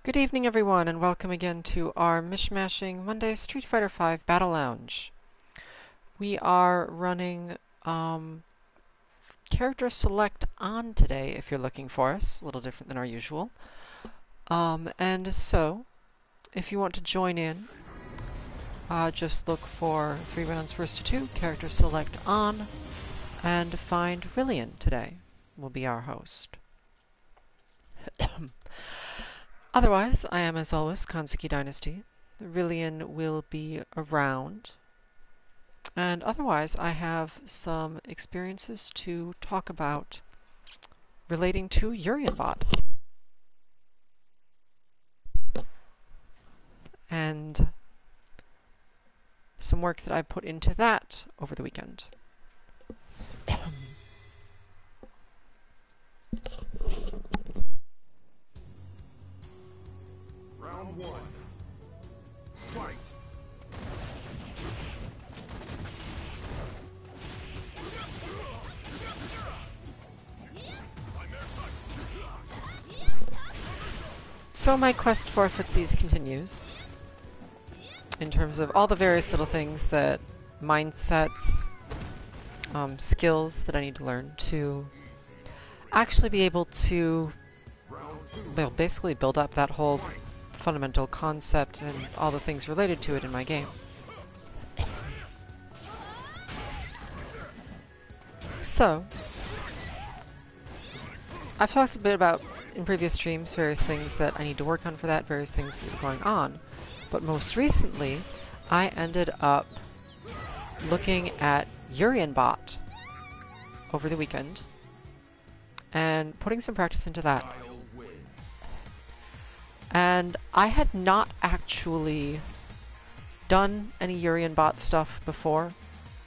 Good evening, everyone, and welcome again to our Mishmashing Monday Street Fighter V Battle Lounge. We are running character select on today, if you're looking for us. A little different than our usual. And so, if you want to join in, just look for 3 rounds first to 2, character select on, and find Rillian today will be our host. Otherwise, I am, as always, Kansuki Dynasty. Rillian will be around. And otherwise, I have some experiences to talk about relating to Urianbot. And some work that I put into that over the weekend. Round 1. Fight! So my quest for footsies continues, in terms of all the various little things that mindsets, skills that I need to learn to actually be able to basically build up that whole fundamental concept and all the things related to it in my game. So, I've talked a bit about, in previous streams, various things that I need to work on for that, various things that are going on. But most recently, I ended up looking at Urianbot over the weekend and putting some practice into that. And I had not actually done any Urianbot stuff before.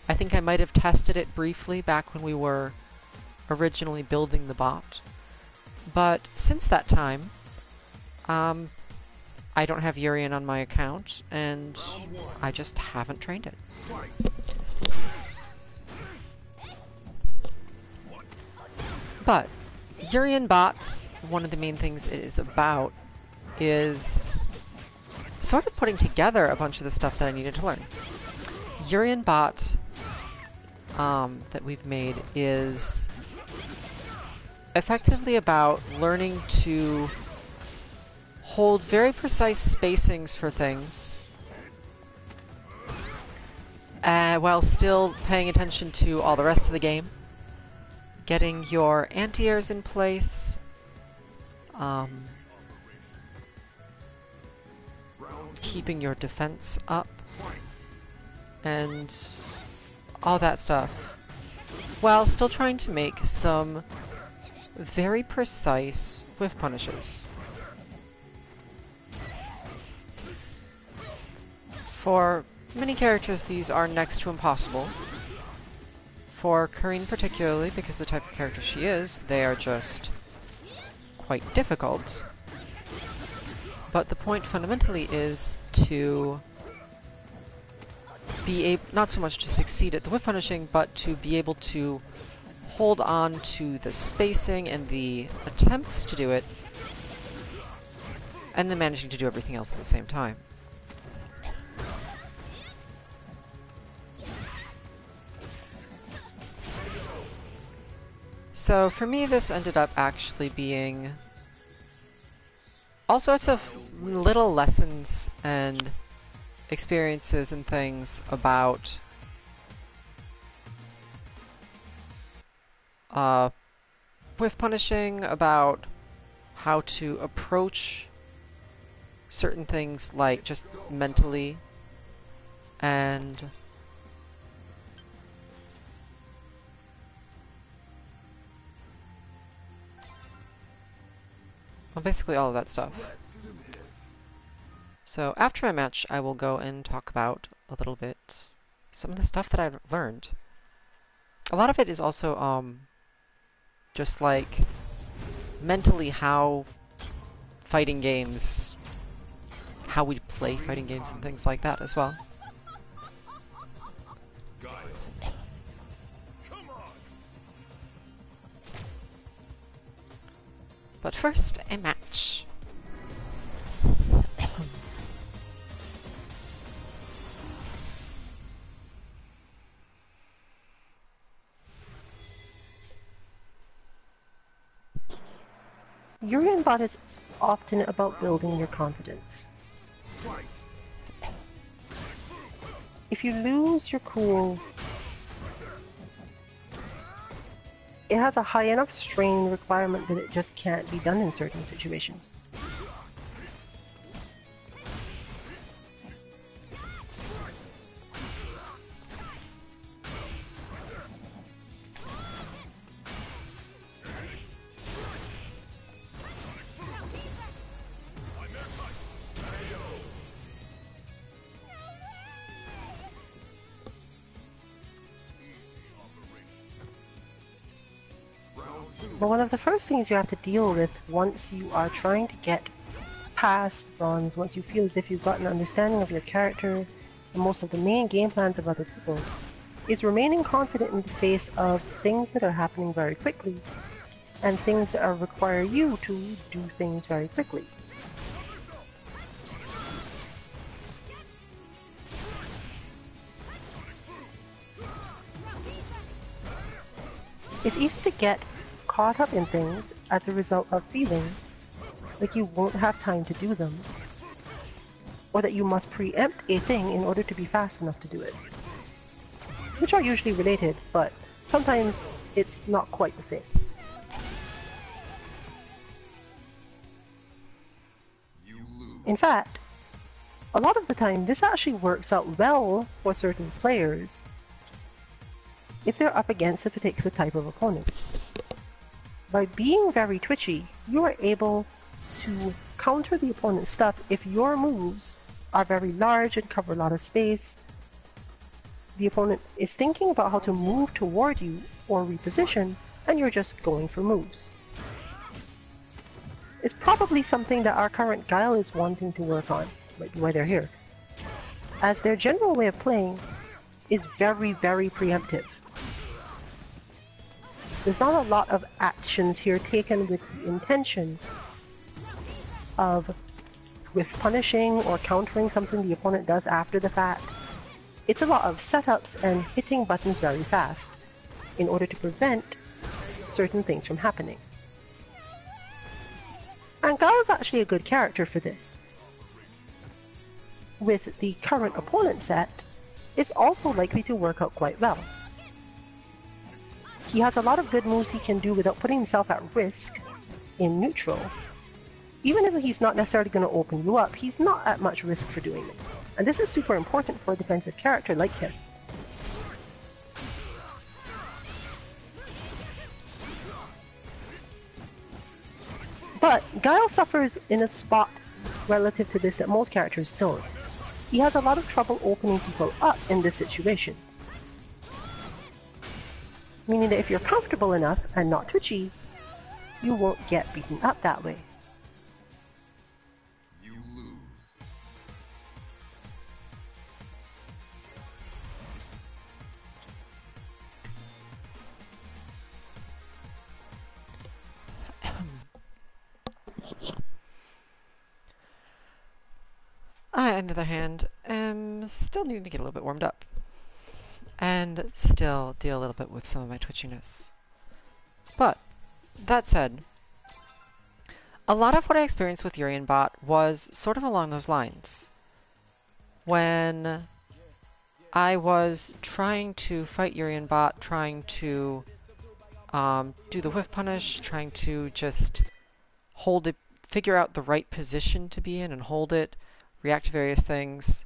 I think I might have tested it briefly back when we were originally building the bot. But since that time, I don't have Urian on my account, and I just haven't trained it. But Urianbot, one of the main things it is about is sort of putting together a bunch of the stuff that I needed to learn. Urianbot that we've made is effectively about learning to hold very precise spacings for things while still paying attention to all the rest of the game. Getting your anti-airs in place, keeping your defense up, and all that stuff, while still trying to make some very precise whiff punishes. For many characters, these are next to impossible. For Karine particularly, because the type of character she is, they are just quite difficult. But the point fundamentally is to be able, not so much to succeed at the whiff punishing, but to be able to hold on to the spacing and the attempts to do it, and then managing to do everything else at the same time. So for me, this ended up actually being all sorts of little lessons and experiences and things about whiff punishing, about how to approach certain things, like just mentally, and well, basically all of that stuff. So after my match, I will go and talk about a little bit some of the stuff that I've learned. A lot of it is also just like mentally how fighting games, how we play fighting games and things like that as well. But first, a match. Urian Bot is often about building your confidence. Fight. If you lose your cool, it has a high enough strain requirement that it just can't be done in certain situations. But one of the first things you have to deal with once you are trying to get past bronze, once you feel as if you've got an understanding of your character and most of the main game plans of other people, is remaining confident in the face of things that are happening very quickly and things that require you to do things very quickly. It's easy to get caught up in things as a result of feeling like you won't have time to do them, or that you must preempt a thing in order to be fast enough to do it. Which are usually related, but sometimes it's not quite the same. In fact, a lot of the time this actually works out well for certain players if they're up against a particular type of opponent. By being very twitchy, you are able to counter the opponent's stuff if your moves are very large and cover a lot of space. The opponent is thinking about how to move toward you or reposition, and you're just going for moves. It's probably something that our current Guile is wanting to work on, might be why they're here, as their general way of playing is very, very preemptive. There's not a lot of actions here taken with the intention of punishing or countering something the opponent does after the fact. It's a lot of setups and hitting buttons very fast in order to prevent certain things from happening. And Guile is actually a good character for this. With the current opponent set, it's also likely to work out quite well. He has a lot of good moves he can do without putting himself at risk in neutral. Even if he's not necessarily going to open you up, he's not at much risk for doing it. And this is super important for a defensive character like him. But Guile suffers in a spot relative to this that most characters don't. He has a lot of trouble opening people up in this situation. Meaning that if you're comfortable enough and not twitchy, you won't get beaten up that way. You lose. I, on the other hand, am still needing to get a little bit warmed up. And still deal a little bit with some of my twitchiness. But, that said, a lot of what I experienced with Urian Bot was sort of along those lines. When I was trying to fight Urian Bot, trying to do the whiff punish, trying to just hold it, figure out the right position to be in and hold it, react to various things.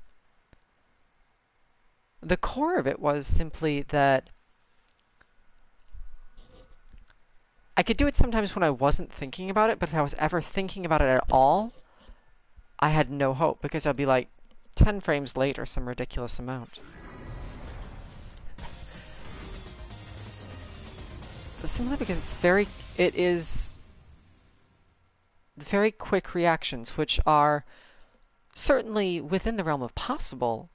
The core of it was simply that I could do it sometimes when I wasn't thinking about it, but if I was ever thinking about it at all, I had no hope, because I'd be like 10 frames late or some ridiculous amount. Simply because it is very quick reactions, which are certainly within the realm of possible,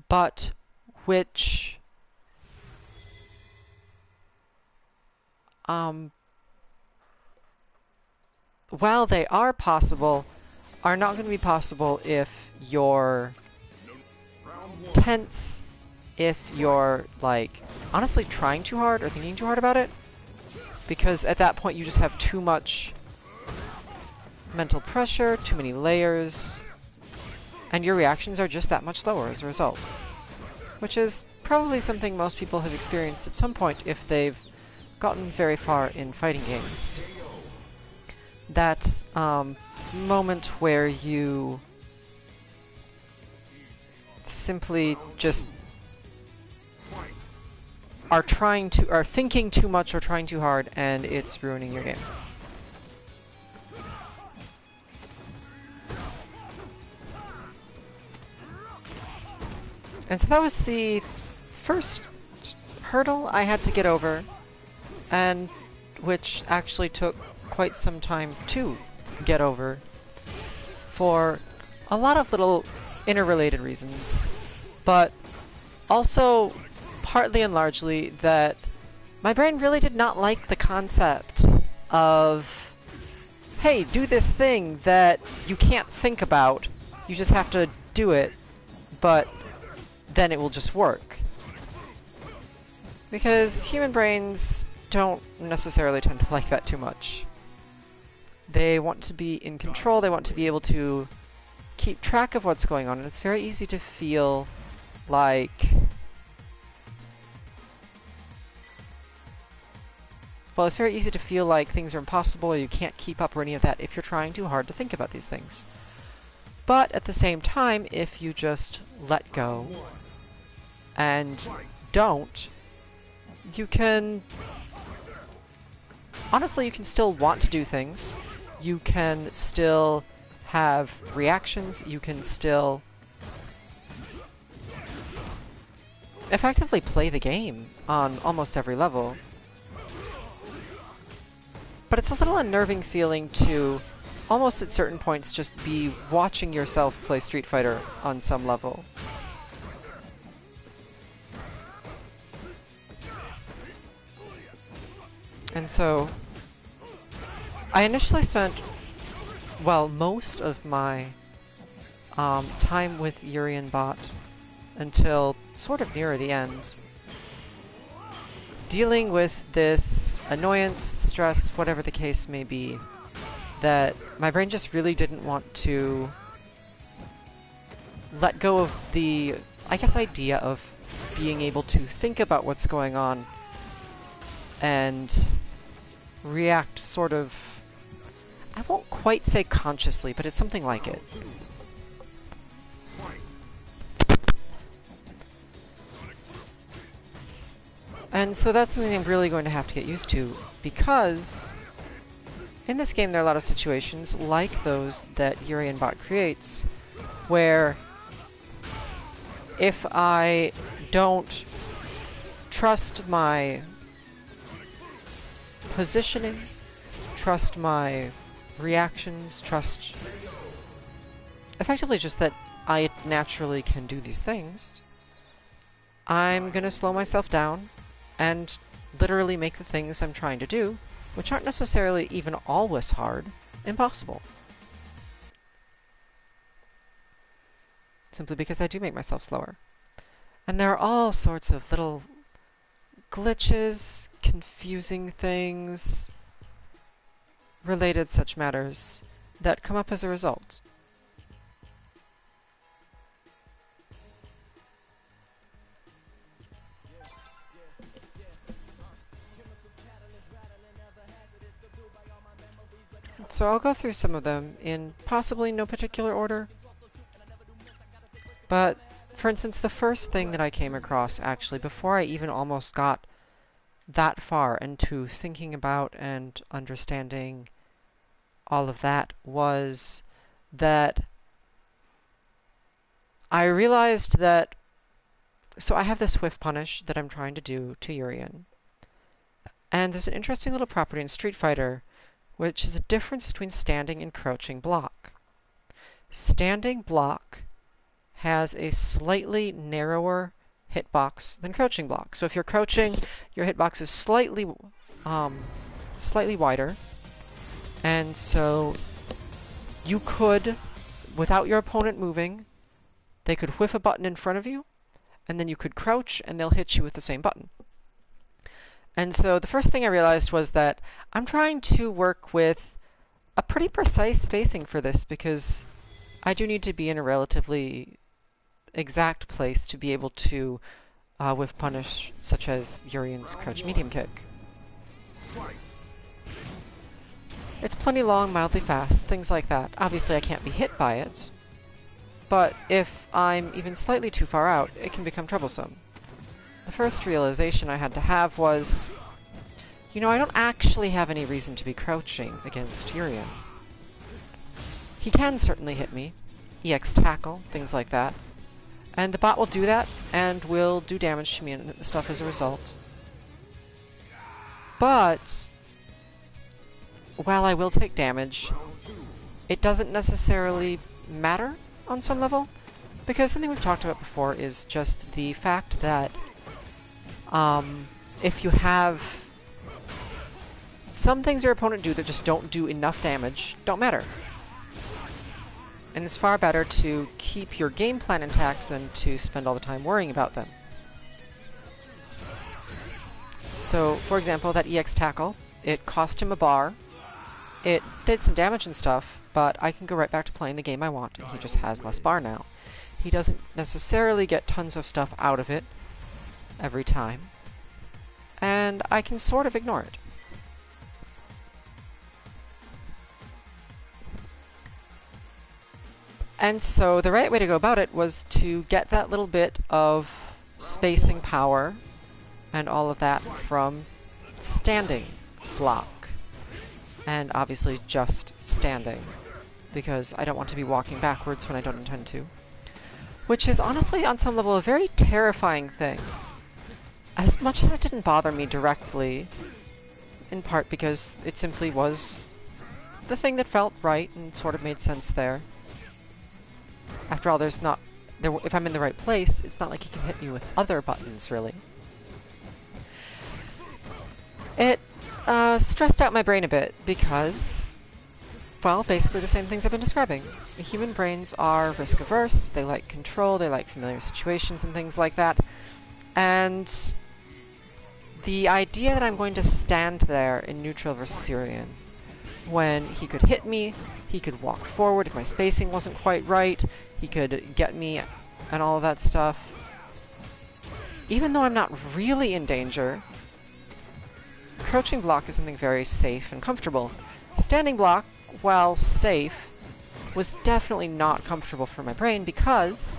but which while they are possible, are not going to be possible if you're tense, if you're, like, honestly trying too hard or thinking too hard about it, because at that point you just have too much mental pressure, too many layers, and your reactions are just that much slower as a result. Which is probably something most people have experienced at some point if they've gotten very far in fighting games. That moment where you simply just are thinking too much or trying too hard, and it's ruining your game. And so that was the first hurdle I had to get over, and which actually took quite some time to get over for a lot of little interrelated reasons, but also partly and largely that my brain really did not like the concept of, hey, do this thing that you can't think about, you just have to do it, but then it will just work. Because human brains don't necessarily tend to like that too much. They want to be in control, they want to be able to keep track of what's going on, and it's very easy to feel like... Well, it's very easy to feel like things are impossible or you can't keep up or any of that if you're trying too hard to think about these things. But at the same time, if you just let go and don't, you can... Honestly, you can still want to do things. You can still have reactions. You can still effectively play the game on almost every level. But it's a little unnerving feeling to, almost at certain points, just be watching yourself play Street Fighter on some level. And so, I initially spent, well, most of my time with Urian Bot until sort of near the end, dealing with this annoyance, stress, whatever the case may be, that my brain just really didn't want to let go of the, I guess, idea of being able to think about what's going on and react sort of, I won't quite say consciously, but it's something like it. And so that's something I'm really going to have to get used to, because in this game there are a lot of situations like those that Urian Bot creates, where if I don't trust my positioning, trust my reactions, trust effectively just that I naturally can do these things, I'm gonna slow myself down and literally make the things I'm trying to do, which aren't necessarily even always hard, impossible. Simply because I do make myself slower. And there are all sorts of little glitches, confusing things, related such matters, that come up as a result. So I'll go through some of them in possibly no particular order. But, for instance, the first thing that I came across, actually, before I even almost got that far into thinking about and understanding all of that, was that I realized that... So I have this whiff punish that I'm trying to do to Urian. And there's an interesting little property in Street Fighter, which is a difference between standing and crouching block. Standing block has a slightly narrower hitbox than crouching block. So if you're crouching, your hitbox is slightly wider, and so you could, without your opponent moving, they could whiff a button in front of you, and then you could crouch, and they'll hit you with the same button. And so the first thing I realized was that I'm trying to work with a pretty precise spacing for this because I do need to be in a relatively exact place to be able to whiff punish, such as Urian's crouch medium kick. It's plenty long, mildly fast, things like that. Obviously I can't be hit by it, but if I'm even slightly too far out, it can become troublesome. The first realization I had to have was, you know, I don't actually have any reason to be crouching against Urian. He can certainly hit me, EX tackle, things like that. And the bot will do that, and will do damage to me and stuff as a result. But while I will take damage, it doesn't necessarily matter on some level, because something we've talked about before is just the fact that if you have some things your opponent do that just don't do enough damage, don't matter. And it's far better to keep your game plan intact than to spend all the time worrying about them. So, for example, that EX tackle, it cost him a bar. It did some damage and stuff, but I can go right back to playing the game I want, and he just has less bar now. He doesn't necessarily get tons of stuff out of it every time, and I can sort of ignore it. And so the right way to go about it was to get that little bit of spacing power and all of that from standing block. And obviously just standing, because I don't want to be walking backwards when I don't intend to. Which is honestly, on some level, a very terrifying thing. As much as it didn't bother me directly, in part because it simply was the thing that felt right and sort of made sense there. After all, if I'm in the right place, it's not like he can hit me with other buttons, really. It stressed out my brain a bit because, well, basically the same things I've been describing. Human brains are risk-averse, they like control, they like familiar situations and things like that. And the idea that I'm going to stand there in neutral versus Urian, when he could hit me, he could walk forward if my spacing wasn't quite right, he could get me and all of that stuff. Even though I'm not really in danger, crouching block is something very safe and comfortable. Standing block, while safe, was definitely not comfortable for my brain because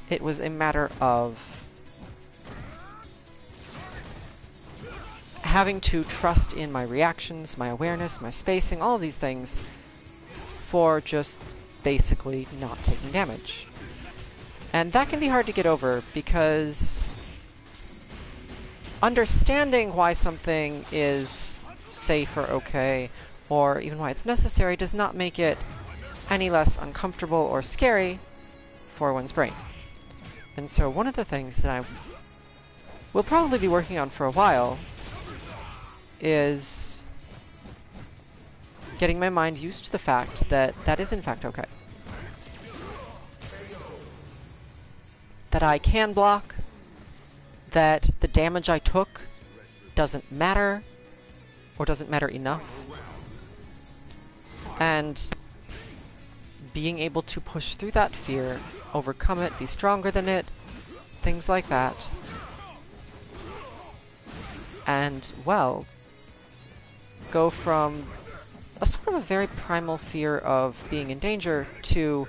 it was a matter of having to trust in my reactions, my awareness, my spacing, all of these things for just basically not taking damage. And that can be hard to get over because understanding why something is safe or okay, or even why it's necessary, does not make it any less uncomfortable or scary for one's brain. And so one of the things that I will probably be working on for a while is getting my mind used to the fact that that is in fact okay. That I can block, that the damage I took doesn't matter, or doesn't matter enough, and being able to push through that fear, overcome it, be stronger than it, things like that. And, well, go from a sort of a very primal fear of being in danger to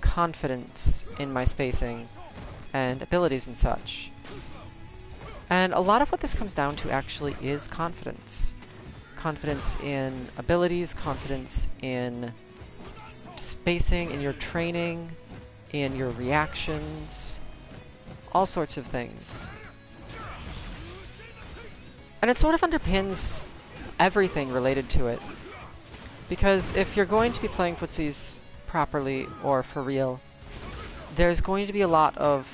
confidence in my spacing and abilities and such. And a lot of what this comes down to actually is confidence. Confidence in abilities, confidence in spacing, in your training, in your reactions, all sorts of things. And it sort of underpins everything related to it. Because if you're going to be playing footsies properly or for real, there's going to be a lot of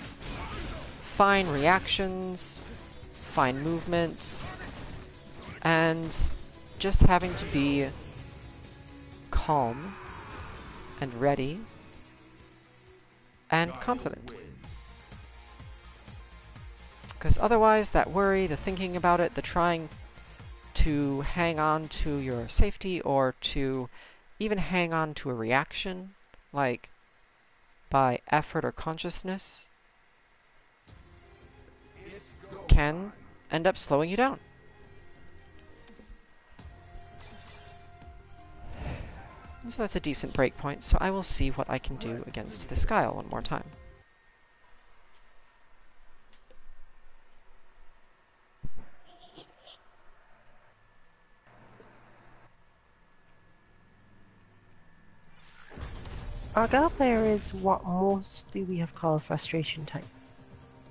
fine reactions, fine movement, and just having to be calm and ready and confident. Because otherwise, that worry, the thinking about it, the trying to hang on to your safety or to even hang on to a reaction, like by effort or consciousness, can end up slowing you down. So that's a decent breakpoint, so I will see what I can do against this Guile one more time. Our Guile player is what mostly we have called frustration type,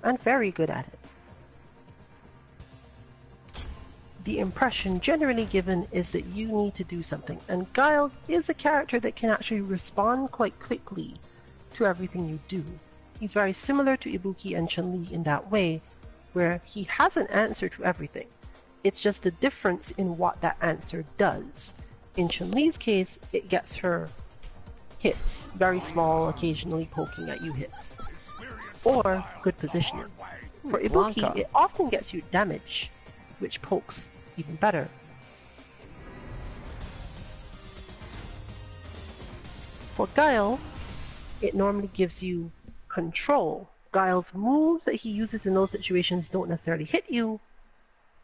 and very good at it. The impression generally given is that you need to do something, and Guile is a character that can actually respond quite quickly to everything you do. He's very similar to Ibuki and Chun-Li in that way, where he has an answer to everything. It's just the difference in what that answer does. In Chun-Li's case, it gets her hits, very small, occasionally poking at you hits, or good positioning. For Ibuki, Blanca. it often gets you damage, which pokes even better. For Guile, it normally gives you control. Guile's moves that he uses in those situations don't necessarily hit you,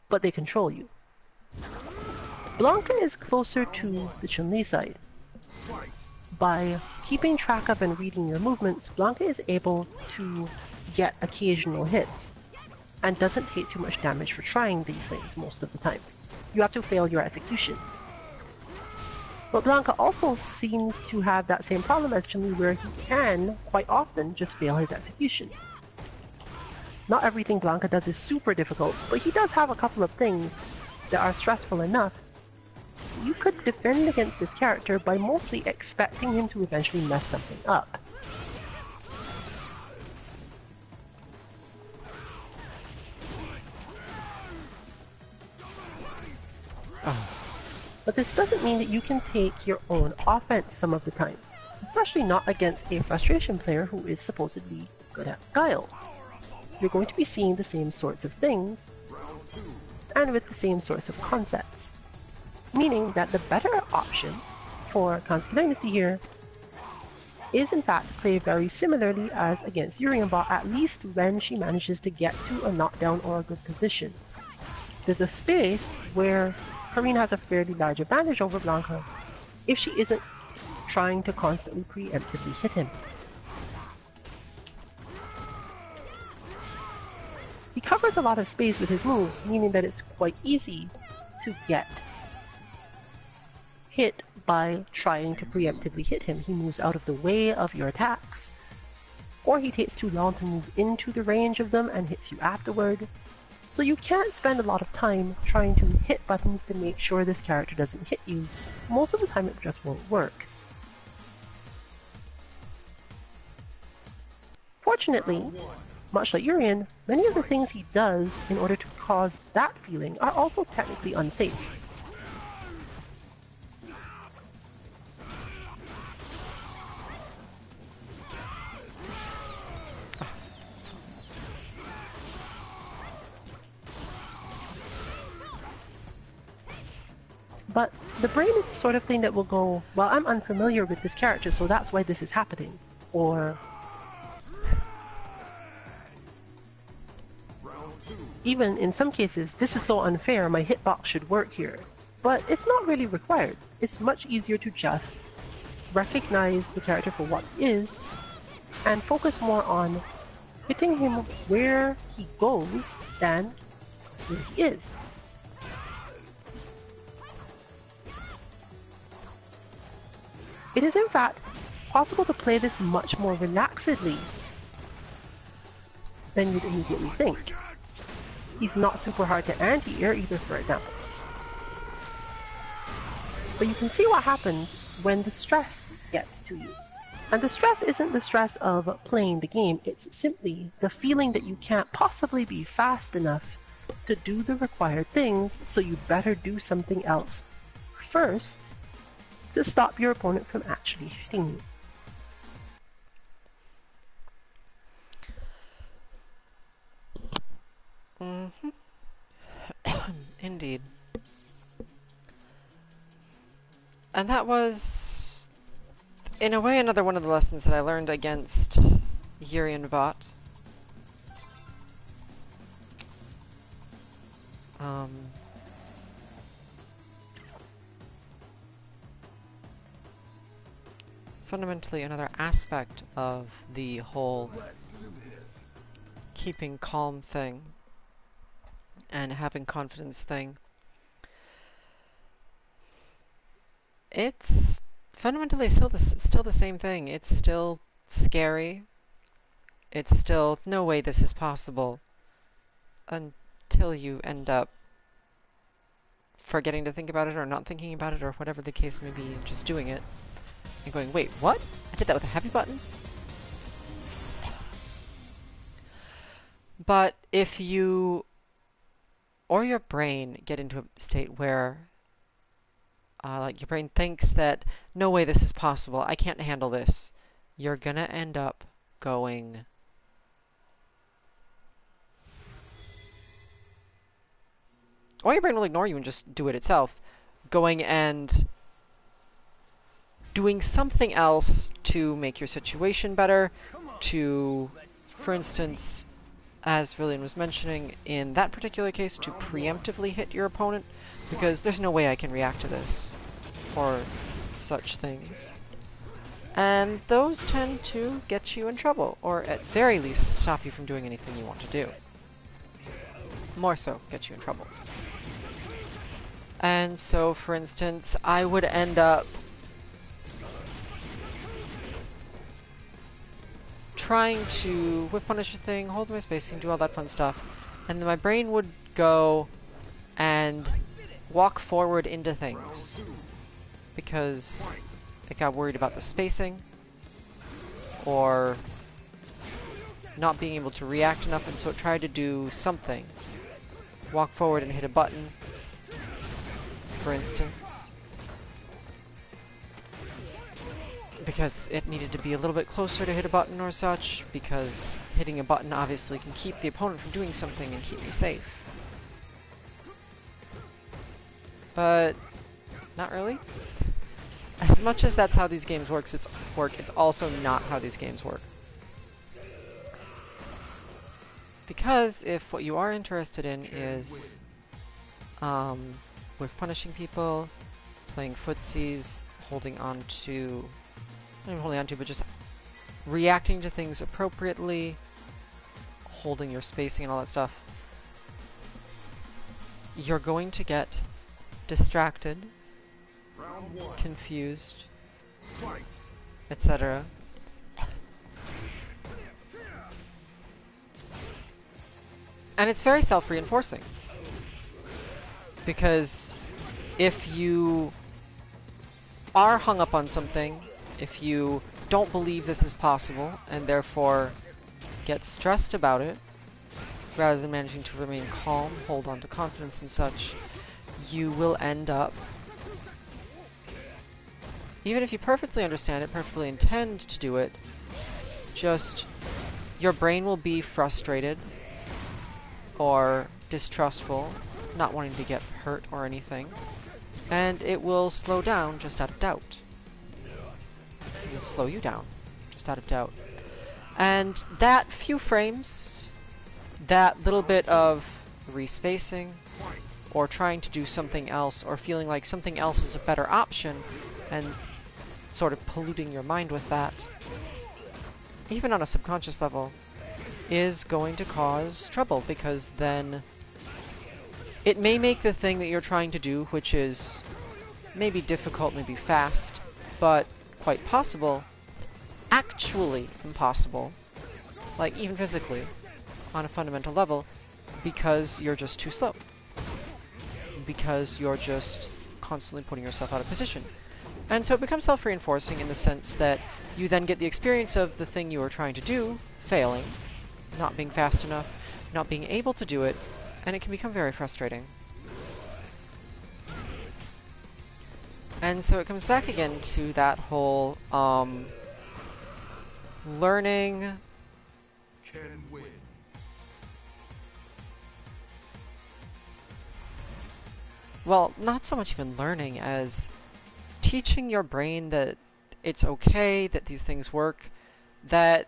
but they control you. Blanca is closer to the Chun-Li side. By keeping track of and reading your movements, Blanca is able to get occasional hits, and doesn't take too much damage for trying these things most of the time. You have to fail your execution. But Blanca also seems to have that same problem actually, where he can, quite often, just fail his execution. Not everything Blanca does is super difficult, but he does have a couple of things that are stressful enough. You could defend against this character by mostly expecting him to eventually mess something up. But this doesn't mean that you can take your own offense some of the time, especially not against a frustration player who is supposedly good at Guile. You're going to be seeing the same sorts of things, and with the same sorts of concepts. Meaning that the better option for Kansuki Dynasty here is in fact play very similarly as against Urianbot, at least when she manages to get to a knockdown or a good position. There's a space where Karina has a fairly large advantage over Blanca if she isn't trying to constantly preemptively hit him. He covers a lot of space with his moves, meaning that it's quite easy to get hit by trying to preemptively hit him. He moves out of the way of your attacks, or he takes too long to move into the range of them and hits you afterward. So you can't spend a lot of time trying to hit buttons to make sure this character doesn't hit you. Most of the time it just won't work. Fortunately, much like Urian, many of the things he does in order to cause that feeling are also technically unsafe. But the brain is the sort of thing that will go, well, I'm unfamiliar with this character, so that's why this is happening. Or even in some cases, this is so unfair, my hitbox should work here. But it's not really required. It's much easier to just recognize the character for what he is and focus more on hitting him where he goes than where he is. It is in fact possible to play this much more relaxedly than you'd immediately think. He's not super hard to anti-air either, for example. But you can see what happens when the stress gets to you. And the stress isn't the stress of playing the game, it's simply the feeling that you can't possibly be fast enough to do the required things, so you better do something else first to stop your opponent from actually hitting you. Indeed. And that was, in a way, another one of the lessons that I learned against Yuri and Bot. Fundamentally, another aspect of the whole keeping calm thing and having confidence thing. It's fundamentally still the same thing. It's still scary. It's still, no way this is possible, until you end up forgetting to think about it or not thinking about it or whatever the case may be, just doing it and going, wait, what? I did that with a heavy button? But if you or your brain get into a state where like your brain thinks that no way this is possible, I can't handle this, you're gonna end up going or your brain will ignore you and just do it itself, going and doing something else to make your situation better, to, for instance, as Rillian was mentioning, in that particular case, to preemptively hit your opponent, because there's no way I can react to this, or such things. And those tend to get you in trouble, or at very least stop you from doing anything you want to do. More so, get you in trouble. And so, for instance, I would end up trying to whip punish a thing, hold my spacing, do all that fun stuff, and then my brain would go and walk forward into things because it got worried about the spacing or not being able to react enough, and so it tried to do something. Walk forward and hit a button, for instance, because it needed to be a little bit closer to hit a button or such, because hitting a button obviously can keep the opponent from doing something and keep me safe. But not really. As much as that's how these games work, it's also not how these games work. Because if what you are interested in is with punishing people, playing footsies, holding on to, not even holding on to, but just reacting to things appropriately, holding your spacing and all that stuff, you're going to get distracted, confused, etc. And it's very self-reinforcing. Because if you are hung up on something, if you don't believe this is possible, and therefore get stressed about it, rather than managing to remain calm, hold on to confidence and such, you will end up, even if you perfectly understand it, perfectly intend to do it, just your brain will be frustrated or distrustful, not wanting to get hurt or anything, and it will slow down just out of doubt. It will slow you down just out of doubt. And that few frames, that little bit of respacing, or trying to do something else, or feeling like something else is a better option, and sort of polluting your mind with that, even on a subconscious level, is going to cause trouble, because then it may make the thing that you're trying to do, which is maybe difficult, maybe fast, but quite possible, actually impossible, like even physically, on a fundamental level, because you're just too slow. Because you're just constantly putting yourself out of position. And so it becomes self-reinforcing in the sense that you then get the experience of the thing you were trying to do failing, not being fast enough, not being able to do it, and it can become very frustrating. And so it comes back again to that whole learning Can win. well, not so much even learning as teaching your brain that it's okay, that these things work, that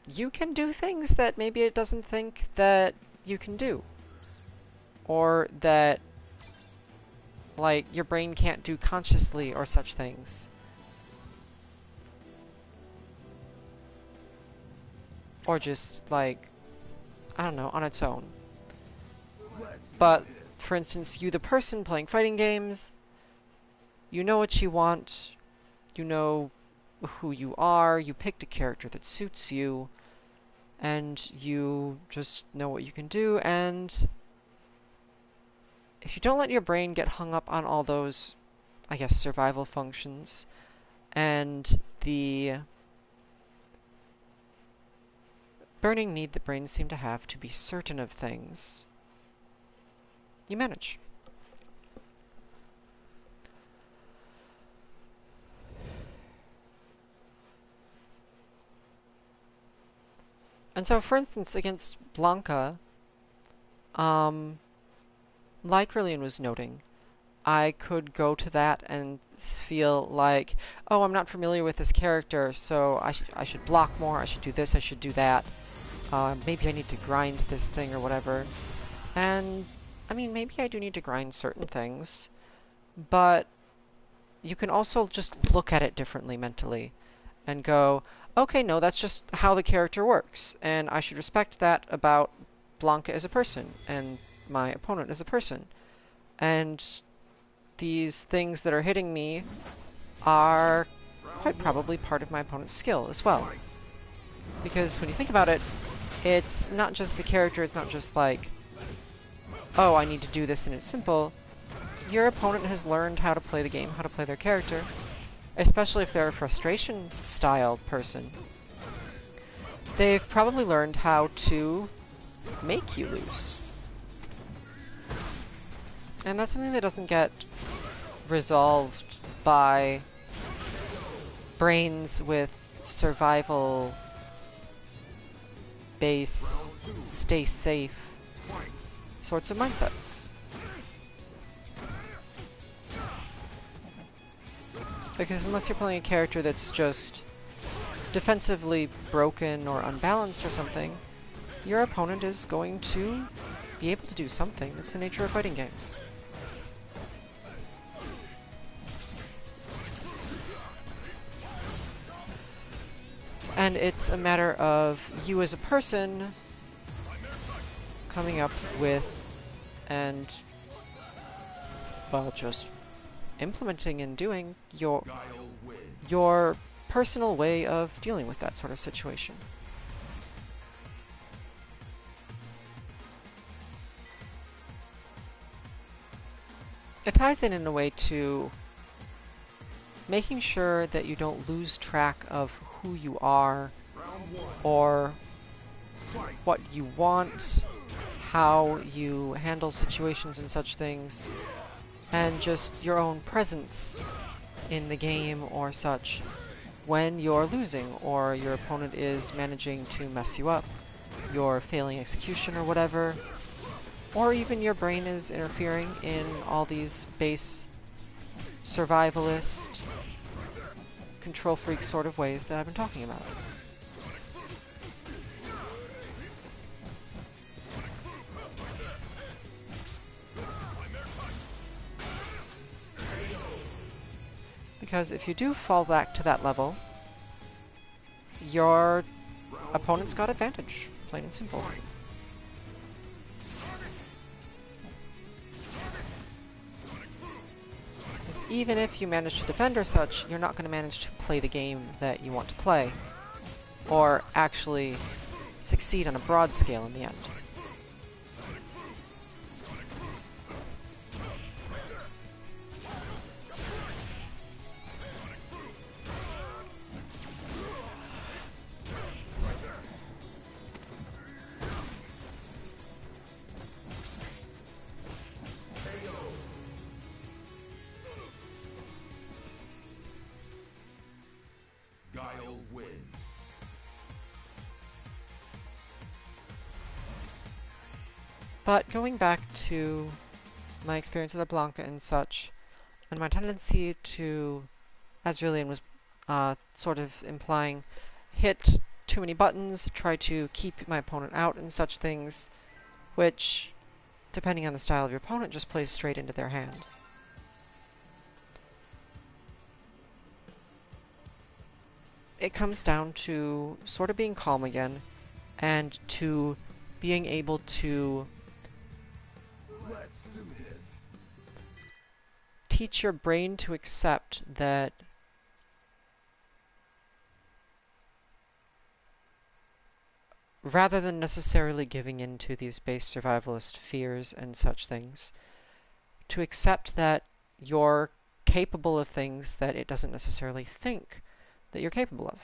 you can do things that maybe it doesn't think that you can do. Or that, like, your brain can't do consciously or such things. Or just, like, I don't know, on its own. But, for instance, you the person playing fighting games, you know what you want, you know who you are, you picked a character that suits you, and you just know what you can do, and if you don't let your brain get hung up on all those, I guess, survival functions, and the burning need that brains seem to have to be certain of things, you manage. And so, for instance, against Blanca, like Rillian was noting, I could go to that and feel like, oh, I'm not familiar with this character, so I should block more, I should do this, I should do that. Maybe I need to grind this thing or whatever. And, I mean, maybe I do need to grind certain things, but you can also just look at it differently mentally and go, okay, no, that's just how the character works, and I should respect that about Blanca as a person, and my opponent as a person. And these things that are hitting me are quite probably part of my opponent's skill as well. Because when you think about it, it's not just the character, it's not just like, oh, I need to do this and it's simple. Your opponent has learned how to play the game, how to play their character, especially if they're a frustration-style person. They've probably learned how to make you lose. And that's something that doesn't get resolved by brains with survival base, stay safe sorts of mindsets. Because unless you're playing a character that's just defensively broken or unbalanced or something, your opponent is going to be able to do something. That's the nature of fighting games. And it's a matter of you as a person coming up with and, well, just implementing and doing your personal way of dealing with that sort of situation. It ties in a way to making sure that you don't lose track of who you are or what you want, how you handle situations and such things, and just your own presence in the game or such when you're losing or your opponent is managing to mess you up, you're failing execution or whatever, or even your brain is interfering in all these base survivalist, control freak sort of ways that I've been talking about. Because if you do fall back to that level, your opponent's got advantage, plain and simple. Even if you manage to defend or such, you're not going to manage to play the game that you want to play, or actually succeed on a broad scale in the end. But going back to my experience with the Blanca and such, And my tendency to, as Rillian was sort of implying, hit too many buttons, try to keep my opponent out and such things, which, depending on the style of your opponent, just plays straight into their hand. It comes down to sort of being calm again, and to being able to teach your brain to accept that rather than necessarily giving in to these base survivalist fears and such things, to accept that you're capable of things that it doesn't necessarily think that you're capable of.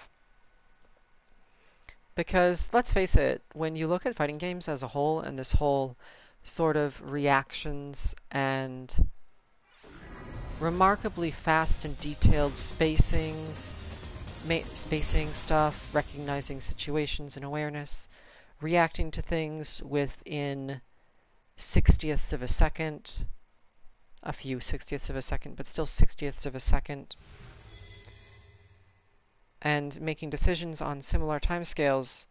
Because, let's face it, when you look at fighting games as a whole, and this whole sort of reactions and remarkably fast and detailed spacing stuff, recognizing situations and awareness, reacting to things within 60ths of a second, a few 60ths of a second, but still 60ths of a second, and making decisions on similar timescales,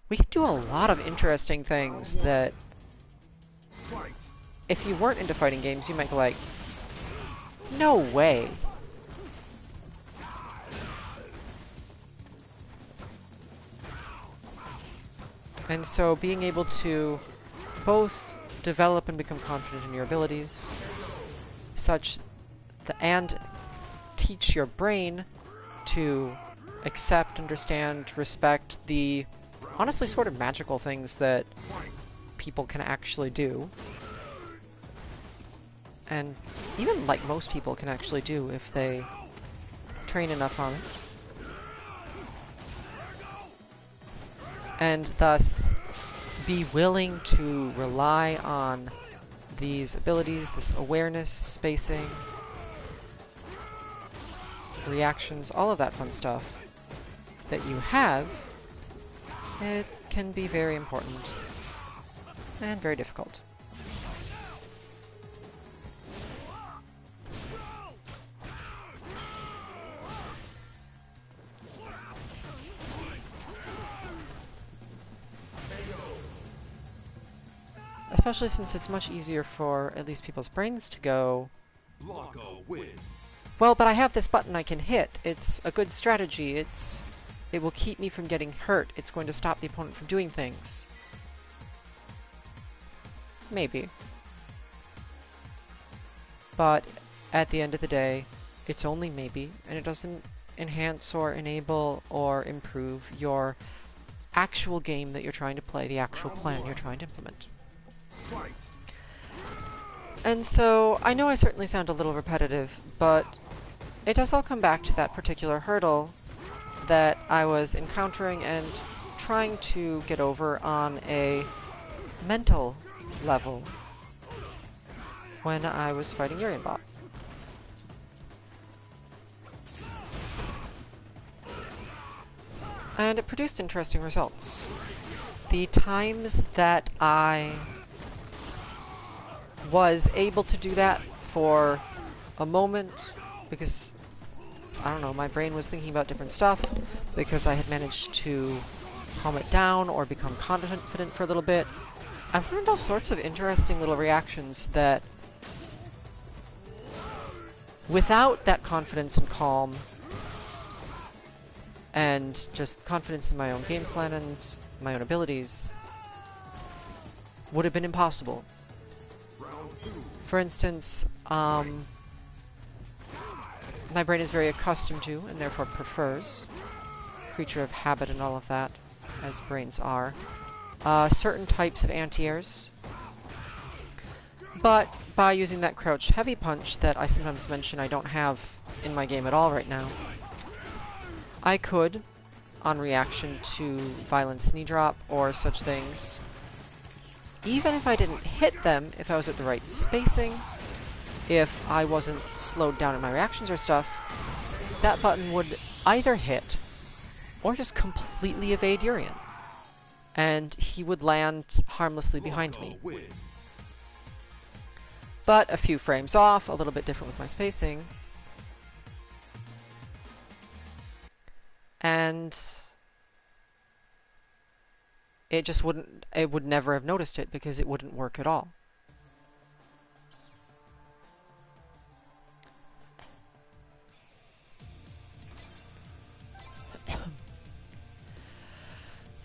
we can do a lot of interesting things that if you weren't into fighting games, you might be like, no way. And so being able to both develop and become confident in your abilities, and teach your brain to accept, understand, respect the honestly sort of magical things that people can actually do. And even, like, most people can actually do if they train enough on it. And thus be willing to rely on these abilities, this awareness, spacing, reactions, all of that fun stuff that you have. It can be very important and very difficult. Especially since it's much easier for at least people's brains to go, well, but I have this button I can hit. It's a good strategy. It will keep me from getting hurt. It's going to stop the opponent from doing things. Maybe. But at the end of the day, it's only maybe, and it doesn't enhance or enable or improve your actual game that you're trying to play, the actual plan you're trying to implement. And so, I know I certainly sound a little repetitive, but it does all come back to that particular hurdle that I was encountering and trying to get over on a mental level when I was fighting Urianbot. And it produced interesting results. The times that I was able to do that for a moment, because, I don't know, my brain was thinking about different stuff, because I had managed to calm it down or become confident for a little bit. I've learned all sorts of interesting little reactions that, without that confidence and calm, and just confidence in my own game plan and my own abilities, would have been impossible. For instance, my brain is very accustomed to, and therefore prefers, creature of habit and all of that, as brains are, certain types of anti-airs. But by using that crouch heavy punch that I sometimes mention I don't have in my game at all right now, I could, on reaction to violence knee drop or such things, even if I didn't hit them, if I was at the right spacing, if I wasn't slowed down in my reactions or stuff, that button would either hit or just completely evade Urian, and he would land harmlessly behind me. but a few frames off, a little bit different with my spacing. And it just wouldn't, it would never have noticed it because it wouldn't work at all.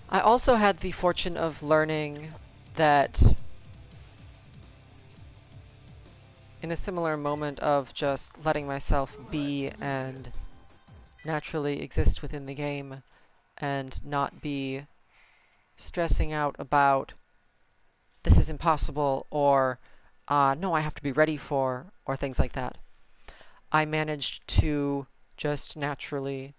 I also had the fortune of learning that in a similar moment of just letting myself be and naturally exist within the game and not be stressing out about this is impossible or no, I have to be ready for, or things like that. I managed to just naturally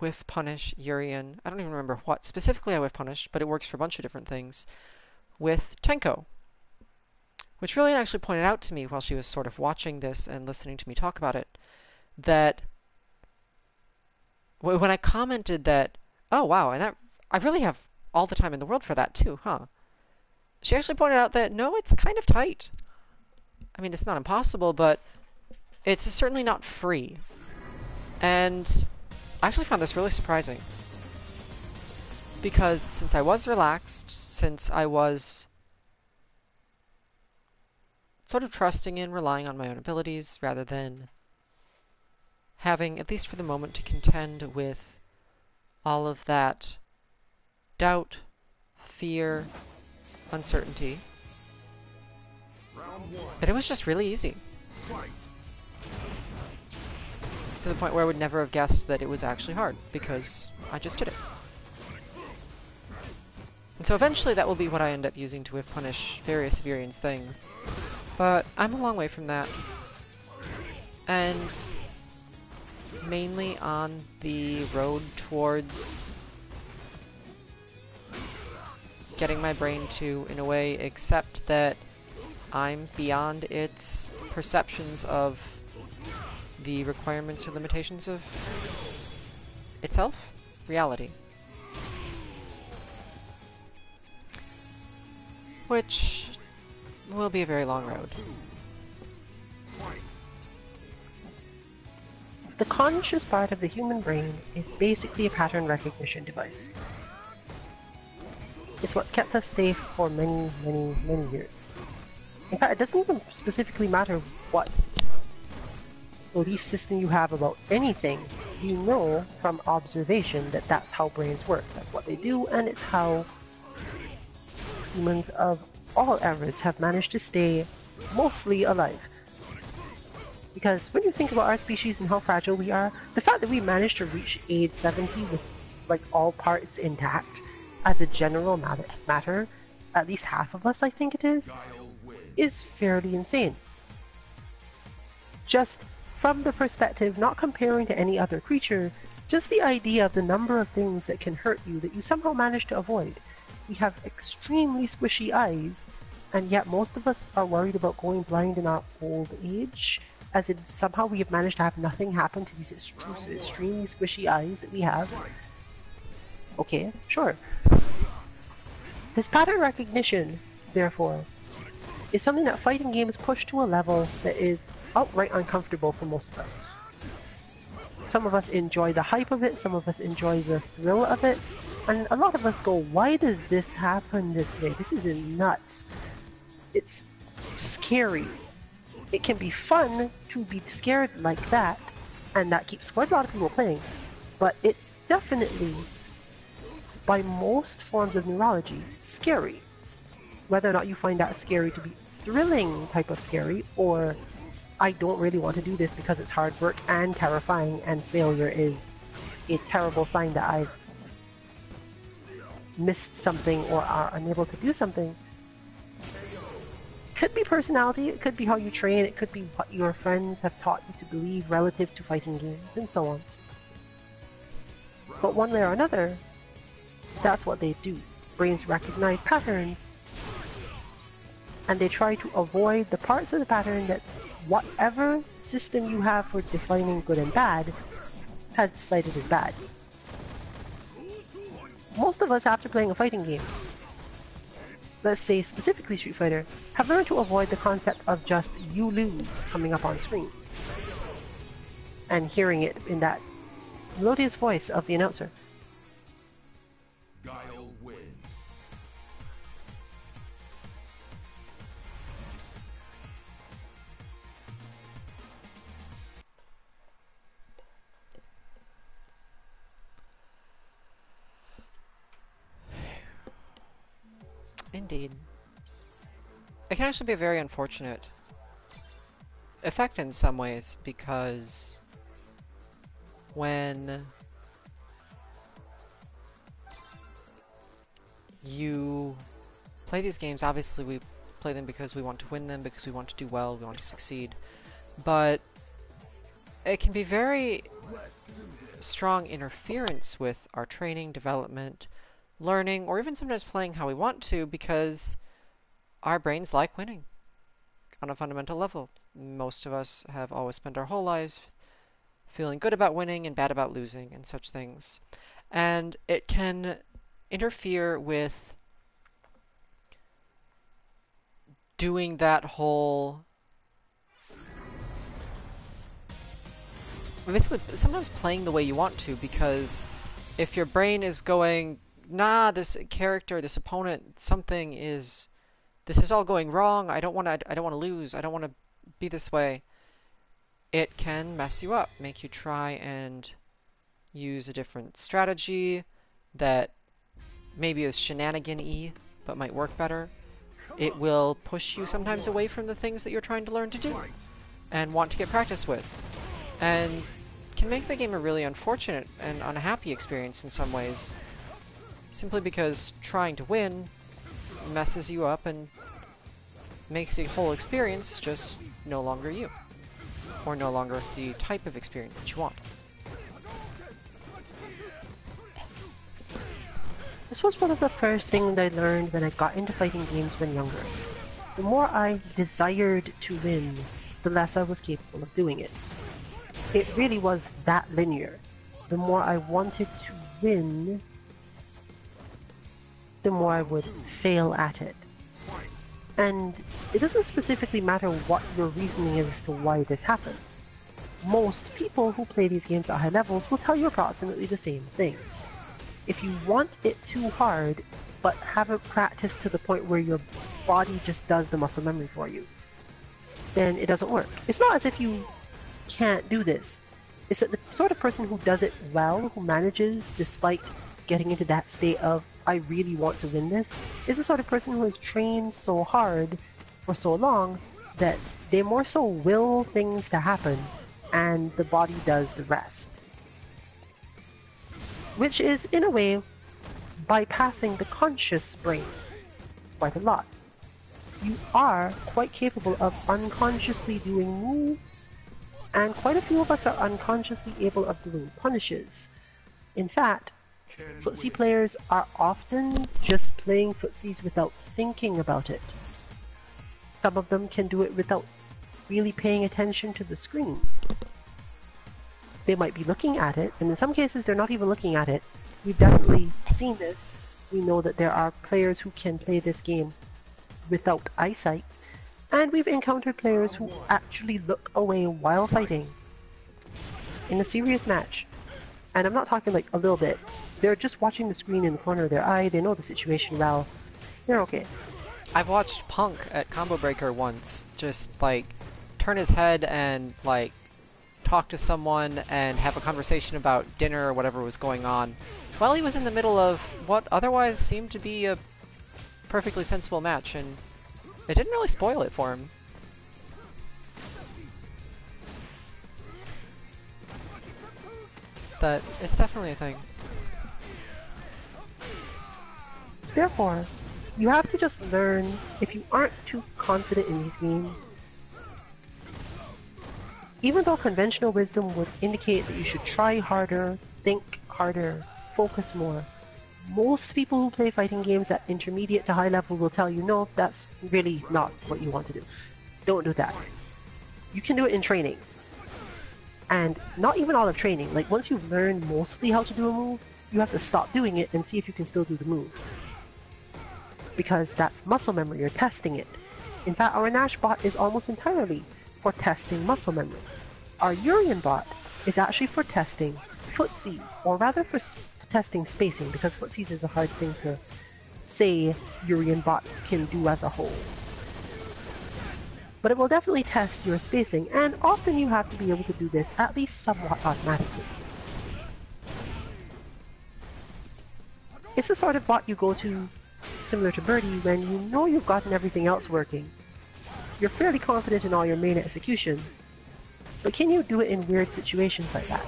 whiff punish Urian. I don't even remember what specifically I whiff punish, but it works for a bunch of different things. With Tenko, which really actually pointed out to me while she was sort of watching this and listening to me talk about it, that when I commented that, oh wow, and that I really have all the time in the world for that too, huh? She actually pointed out that no, it's kind of tight. I mean, it's not impossible, but it's certainly not free. And I actually found this really surprising. Because since I was relaxed, since I was sort of trusting in relying on my own abilities rather than having, at least for the moment, to contend with all of that doubt, fear, uncertainty, that it was just really easy. To the point where I would never have guessed that it was actually hard, because I just did it. And so eventually that will be what I end up using to whiff punish various Urian's things. But I'm a long way from that. And mainly on the road towards getting my brain to, in a way, accept that I'm beyond its perceptions of the requirements or limitations of itself, reality. Which will be a very long road. The conscious part of the human brain is basically a pattern recognition device. It's what kept us safe for many, many, many years. In fact, it doesn't even specifically matter what belief system you have about anything. You know from observation that that's how brains work. That's what they do, and it's how humans of all eras have managed to stay mostly alive. Because when you think about our species and how fragile we are, the fact that we managed to reach age 70 with like all parts intact as a general matter, at least half of us I think it is fairly insane. Just from the perspective, not comparing to any other creature, just the idea of the number of things that can hurt you that you somehow manage to avoid. We have extremely squishy eyes, and yet most of us are worried about going blind in our old age, as in somehow we have managed to have nothing happen to these extremely squishy eyes that we have. Okay, sure. This pattern recognition, therefore, is something that fighting games push to a level that is outright uncomfortable for most of us. Some of us enjoy the hype of it, some of us enjoy the thrill of it, and a lot of us go, why does this happen this way? This is nuts. It's scary. It can be fun to be scared like that, and that keeps quite a lot of people playing, but it's definitely, by most forms of neurology, scary. Whether or not you find that scary to be thrilling type of scary, or I don't really want to do this because it's hard work and terrifying and failure is a terrible sign that I've missed something or are unable to do something. Could be personality, it could be how you train, it could be what your friends have taught you to believe relative to fighting games, and so on. But one way or another, that's what they do. Brains recognize patterns, and they try to avoid the parts of the pattern that whatever system you have for defining good and bad has decided is bad. Most of us, after playing a fighting game, let's say specifically Street Fighter, have learned to avoid the concept of just "you lose" coming up on screen and hearing it in that melodious voice of the announcer. Guile wins. Indeed. It can actually be a very unfortunate effect in some ways, because when you play these games, obviously we play them because we want to win them, because we want to do well, we want to succeed, but it can be very strong interference with our training, development, learning, or even sometimes playing how we want to, because our brains like winning on a fundamental level. Most of us have always spent our whole lives feeling good about winning and bad about losing and such things. And it can interfere with doing that whole... basically, sometimes playing the way you want to, because if your brain is going, nah, this character, this opponent, something is... this is all going wrong, I don't want to lose, I don't want to be this way, it can mess you up, make you try and use a different strategy that maybe is shenanigan-y, but might work better. It will push you sometimes away from the things that you're trying to learn to do and want to get practice with, and can make the game a really unfortunate and unhappy experience in some ways, simply because trying to win messes you up and makes the whole experience just no longer you, or no longer the type of experience that you want. This was one of the first things I learned when I got into fighting games when younger. The more I desired to win, the less I was capable of doing it. It really was that linear. The more I wanted to win, the more I would fail at it. And it doesn't specifically matter what your reasoning is as to why this happens. Most people who play these games at high levels will tell you approximately the same thing. If you want it too hard, but haven't practiced to the point where your body just does the muscle memory for you, then it doesn't work. It's not as if you can't do this. It's that the sort of person who does it well, who manages despite getting into that state of, I really want to win this, is the sort of person who has trained so hard for so long that they more so will things to happen and the body does the rest. Which is, in a way, bypassing the conscious brain quite a lot. You are quite capable of unconsciously doing moves, and quite a few of us are unconsciously able of doing punishes. In fact, footsie players are often just playing footsies without thinking about it. Some of them can do it without really paying attention to the screen. They might be looking at it, and in some cases they're not even looking at it. We've definitely seen this. We know that there are players who can play this game without eyesight, and we've encountered players who actually look away while fighting in a serious match. And I'm not talking like a little bit. They're just watching the screen in the corner of their eye, they know the situation well, they're okay. I've watched Punk at Combo Breaker once just, like, turn his head and, like, talk to someone and have a conversation about dinner or whatever was going on while he was in the middle of what otherwise seemed to be a perfectly sensible match, and it didn't really spoil it for him. That it's definitely a thing. Therefore, you have to just learn, if you aren't too confident in these games, even though conventional wisdom would indicate that you should try harder, think harder, focus more, most people who play fighting games at intermediate to high level will tell you, no, that's really not what you want to do. Don't do that. You can do it in training. And not even all of training. Like, once you've learned mostly how to do a move, you have to stop doing it and see if you can still do the move. because that's muscle memory, you're testing it. In fact, our Nash bot is almost entirely for testing muscle memory. Our Urian bot is actually for testing footsies, or rather for testing spacing, because footsies is a hard thing to say Urian bot can do as a whole. But it will definitely test your spacing, and often you have to be able to do this at least somewhat automatically. It's the sort of bot you go to, similar to Birdie, when you know you've gotten everything else working. You're fairly confident in all your main execution, but can you do it in weird situations like that?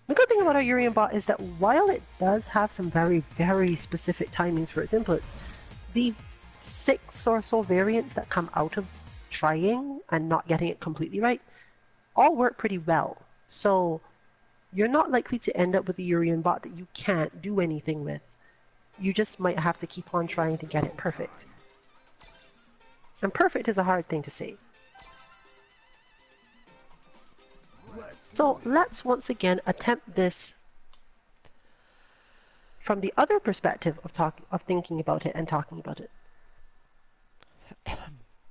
The good thing about our Urian bot is that while it does have some very, very specific timings for its inputs, the 6 or so variants that come out of trying and not getting it completely right all work pretty well. So you're not likely to end up with a Urian bot that you can't do anything with. You just might have to keep on trying to get it perfect. And perfect is a hard thing to say. So let's once again attempt this from the other perspective of thinking about it and talking about it.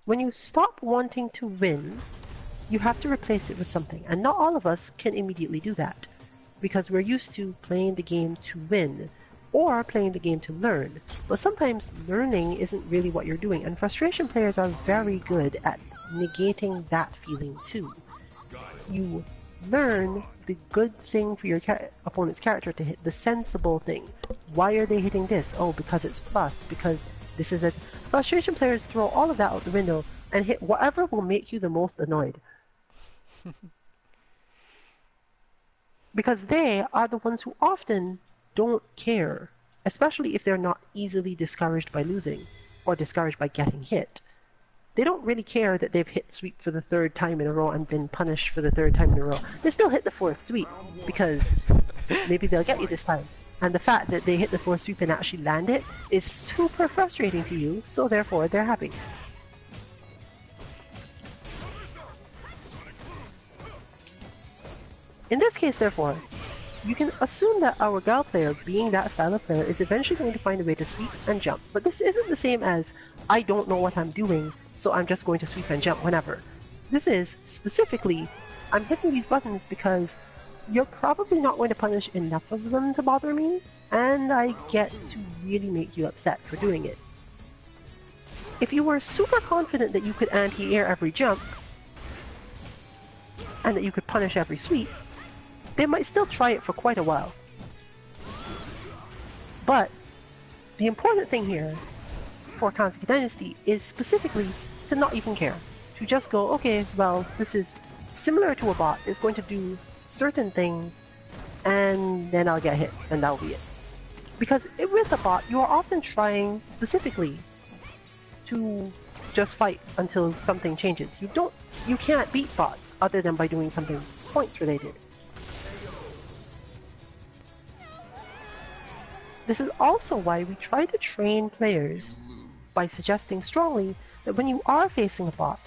When you stop wanting to win, you have to replace it with something, and not all of us can immediately do that, because we're used to playing the game to win, or playing the game to learn. But sometimes learning isn't really what you're doing, and frustration players are very good at negating that feeling too. You learn the good thing for your opponent's character to hit, the sensible thing. Why are they hitting this? Oh, because it's plus, because this is a... Frustration players throw all of that out the window and hit whatever will make you the most annoyed. Because they are the ones who often don't care, especially if they're not easily discouraged by losing or discouraged by getting hit. They don't really care that they've hit sweep for the 3rd time in a row and been punished for the 3rd time in a row. They still hit the 4th sweep, because maybe they'll get you this time. And the fact that they hit the 4th sweep and actually land it is super frustrating to you, so therefore they're happy. In this case, therefore, you can assume that our Gal player, being that style of player, is eventually going to find a way to sweep and jump. But this isn't the same as, I don't know what I'm doing, so I'm just going to sweep and jump whenever. This is, specifically, I'm hitting these buttons because you're probably not going to punish enough of them to bother me, and I get to really make you upset for doing it. If you were super confident that you could anti-air every jump, and that you could punish every sweep, they might still try it for quite a while. But the important thing here for Kansuki Dynasty is specifically to not even care. To just go, okay, well, this is similar to a bot, it's going to do certain things, and then I'll get hit, and that'll be it. Because with a bot, you are often trying specifically to just fight until something changes. You can't beat bots other than by doing something points related. This is also why we try to train players by suggesting strongly that when you are facing a bot,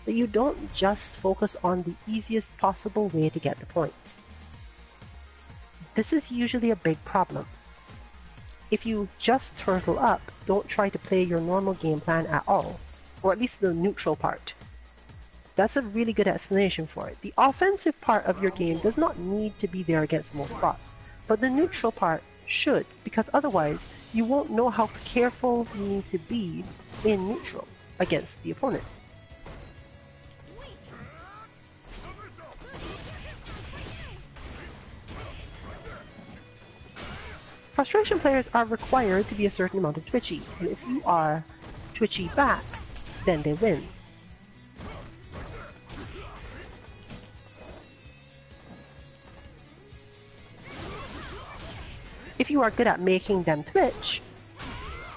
that you don't just focus on the easiest possible way to get the points. This is usually a big problem. If you just turtle up, don't try to play your normal game plan at all, or at least the neutral part. That's a really good explanation for it. The offensive part of your game does not need to be there against most bots, but the neutral part should, because otherwise you won't know how careful you need to be in neutral against the opponent. Frustration players are required to be a certain amount of twitchy, and if you are twitchy back, then they win. If you are good at making them twitch,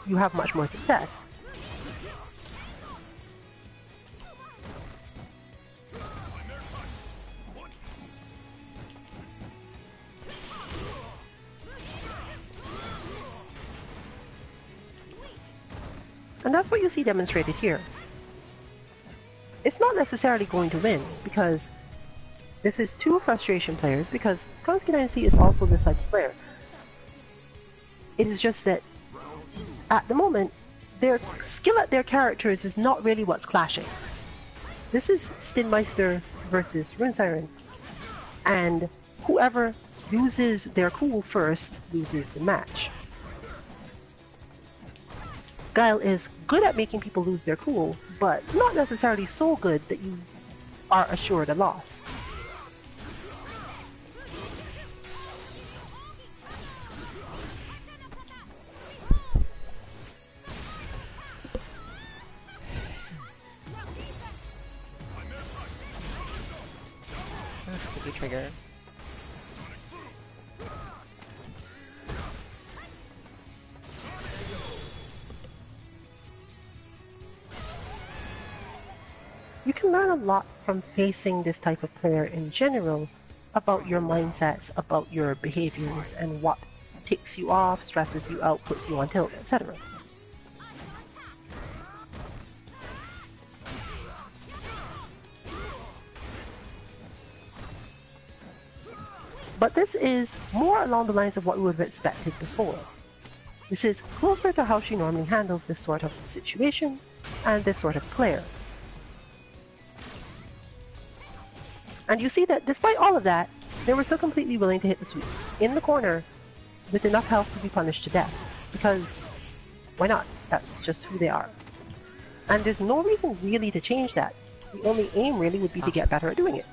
you have much more success. And that's what you see demonstrated here. It's not necessarily going to win, because This is two frustration players because Kansuki Dynasty is also this type of player. It is just that at the moment, their skill at their characters is not really what's clashing. This is Stinmeister versus Rune Siren, and whoever loses their cool first loses the match. Guile is good at making people lose their cool, but not necessarily so good that you are assured a loss. Could be triggered. You can learn a lot from facing this type of player in general about your mindsets, about your behaviors, and what ticks you off, stresses you out, puts you on tilt, etc. But this is more along the lines of what we would have expected before. This is closer to how she normally handles this sort of situation and this sort of player. And you see that despite all of that, they were still completely willing to hit the sweep in the corner with enough health to be punished to death. Because why not? That's just who they are. And there's no reason really to change that. The only aim really would be to get better at doing it.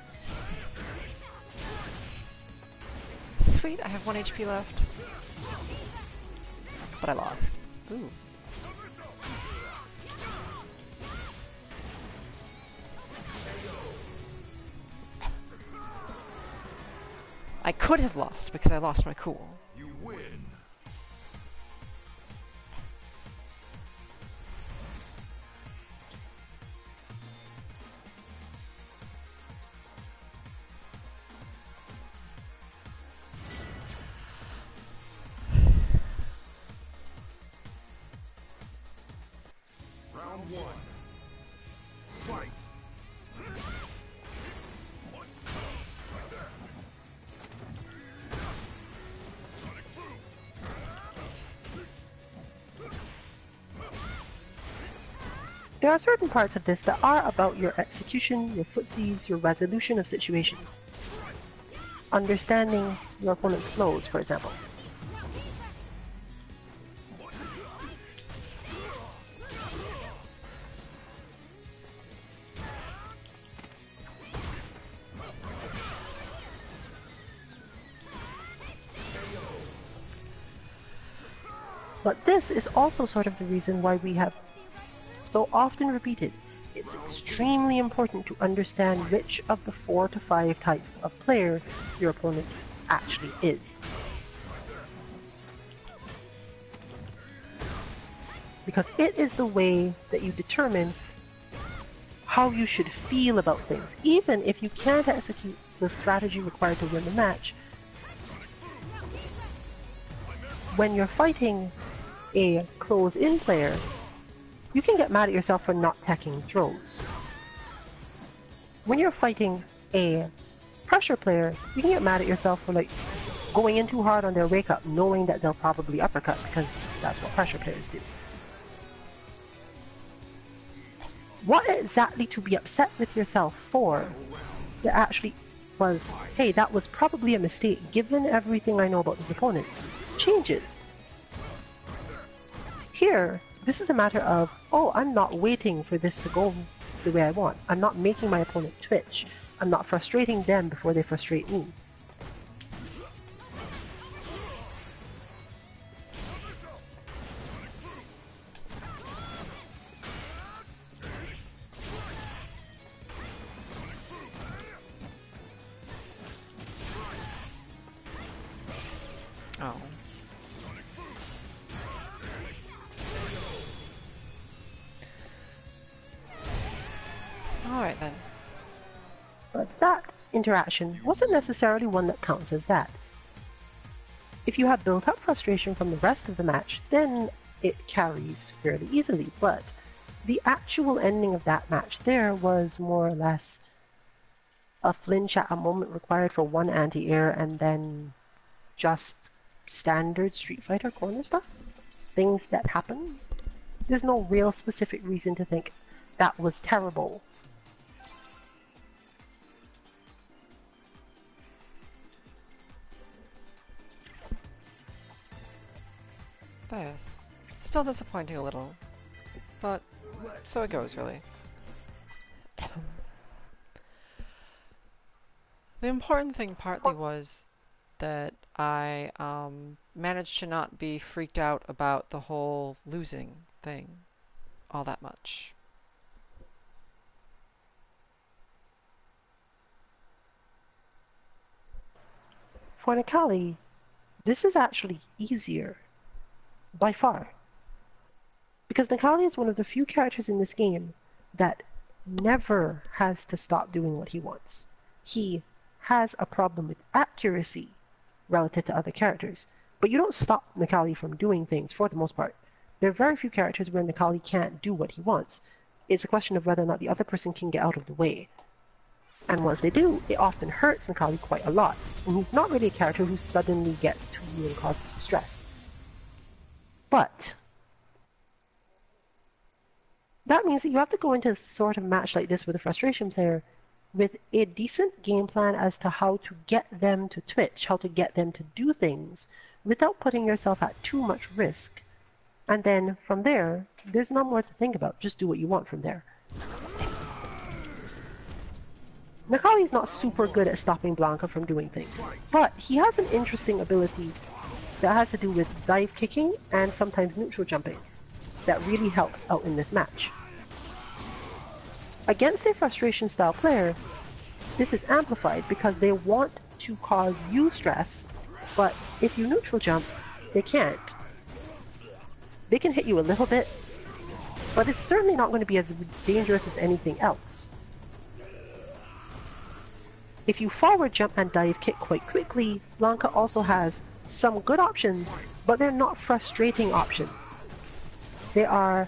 Sweet, I have 1 HP left. But I lost. Ooh. I could have lost because I lost my cool. You win. Round 1. Fight. There are certain parts of this that are about your execution, your footsies, your resolution of situations. Understanding your opponent's flows, for example. But this is also sort of the reason why we have so often repeated, it's extremely important to understand which of the 4 to 5 types of player your opponent actually is. Because it is the way that you determine how you should feel about things. Even if you can't execute the strategy required to win the match, when you're fighting a close-in player, you can get mad at yourself for not teching throws. When you're fighting a pressure player, you can get mad at yourself for like going in too hard on their wake up, knowing that they'll probably uppercut because that's what pressure players do. What exactly to be upset with yourself for that actually was, hey, that was probably a mistake given everything I know about this opponent, changes. Here, this is a matter of, oh, I'm not waiting for this to go the way I want. I'm not making my opponent twitch. I'm not frustrating them before they frustrate me. Oh. Alright then. But that interaction wasn't necessarily one that counts as that. If you have built up frustration from the rest of the match, then it carries fairly easily, but the actual ending of that match there was more or less a flinch at a moment required for one anti-air, and then just standard Street Fighter corner stuff. Things that happen. There's no real specific reason to think that was terrible. This. Still disappointing a little. But so it goes, really. The important thing partly was that I managed to not be freaked out about the whole losing thing all that much. For Nikali, this is actually easier, by far. Because Nikali is one of the few characters in this game that never has to stop doing what he wants. He has a problem with accuracy relative to other characters, but you don't stop Nikali from doing things for the most part. There are very few characters where Nikali can't do what he wants. It's a question of whether or not the other person can get out of the way. And once they do, it often hurts Nikali quite a lot, and he's not really a character who suddenly gets to you and causes you stress. But that means that you have to go into a sort of match like this with a frustration player with a decent game plan as to how to get them to twitch, how to get them to do things without putting yourself at too much risk. And then from there, there's not more to think about. Just do what you want from there. Nikali is not super good at stopping Blanca from doing things, but he has an interesting ability that has to do with dive kicking and sometimes neutral jumping that really helps out in this match. Against a frustration style player, this is amplified because they want to cause you stress, but if you neutral jump, they can't. They can hit you a little bit, but it's certainly not going to be as dangerous as anything else. If you forward jump and dive kick quite quickly, Blanca also has some good options, but they're not frustrating options. They are...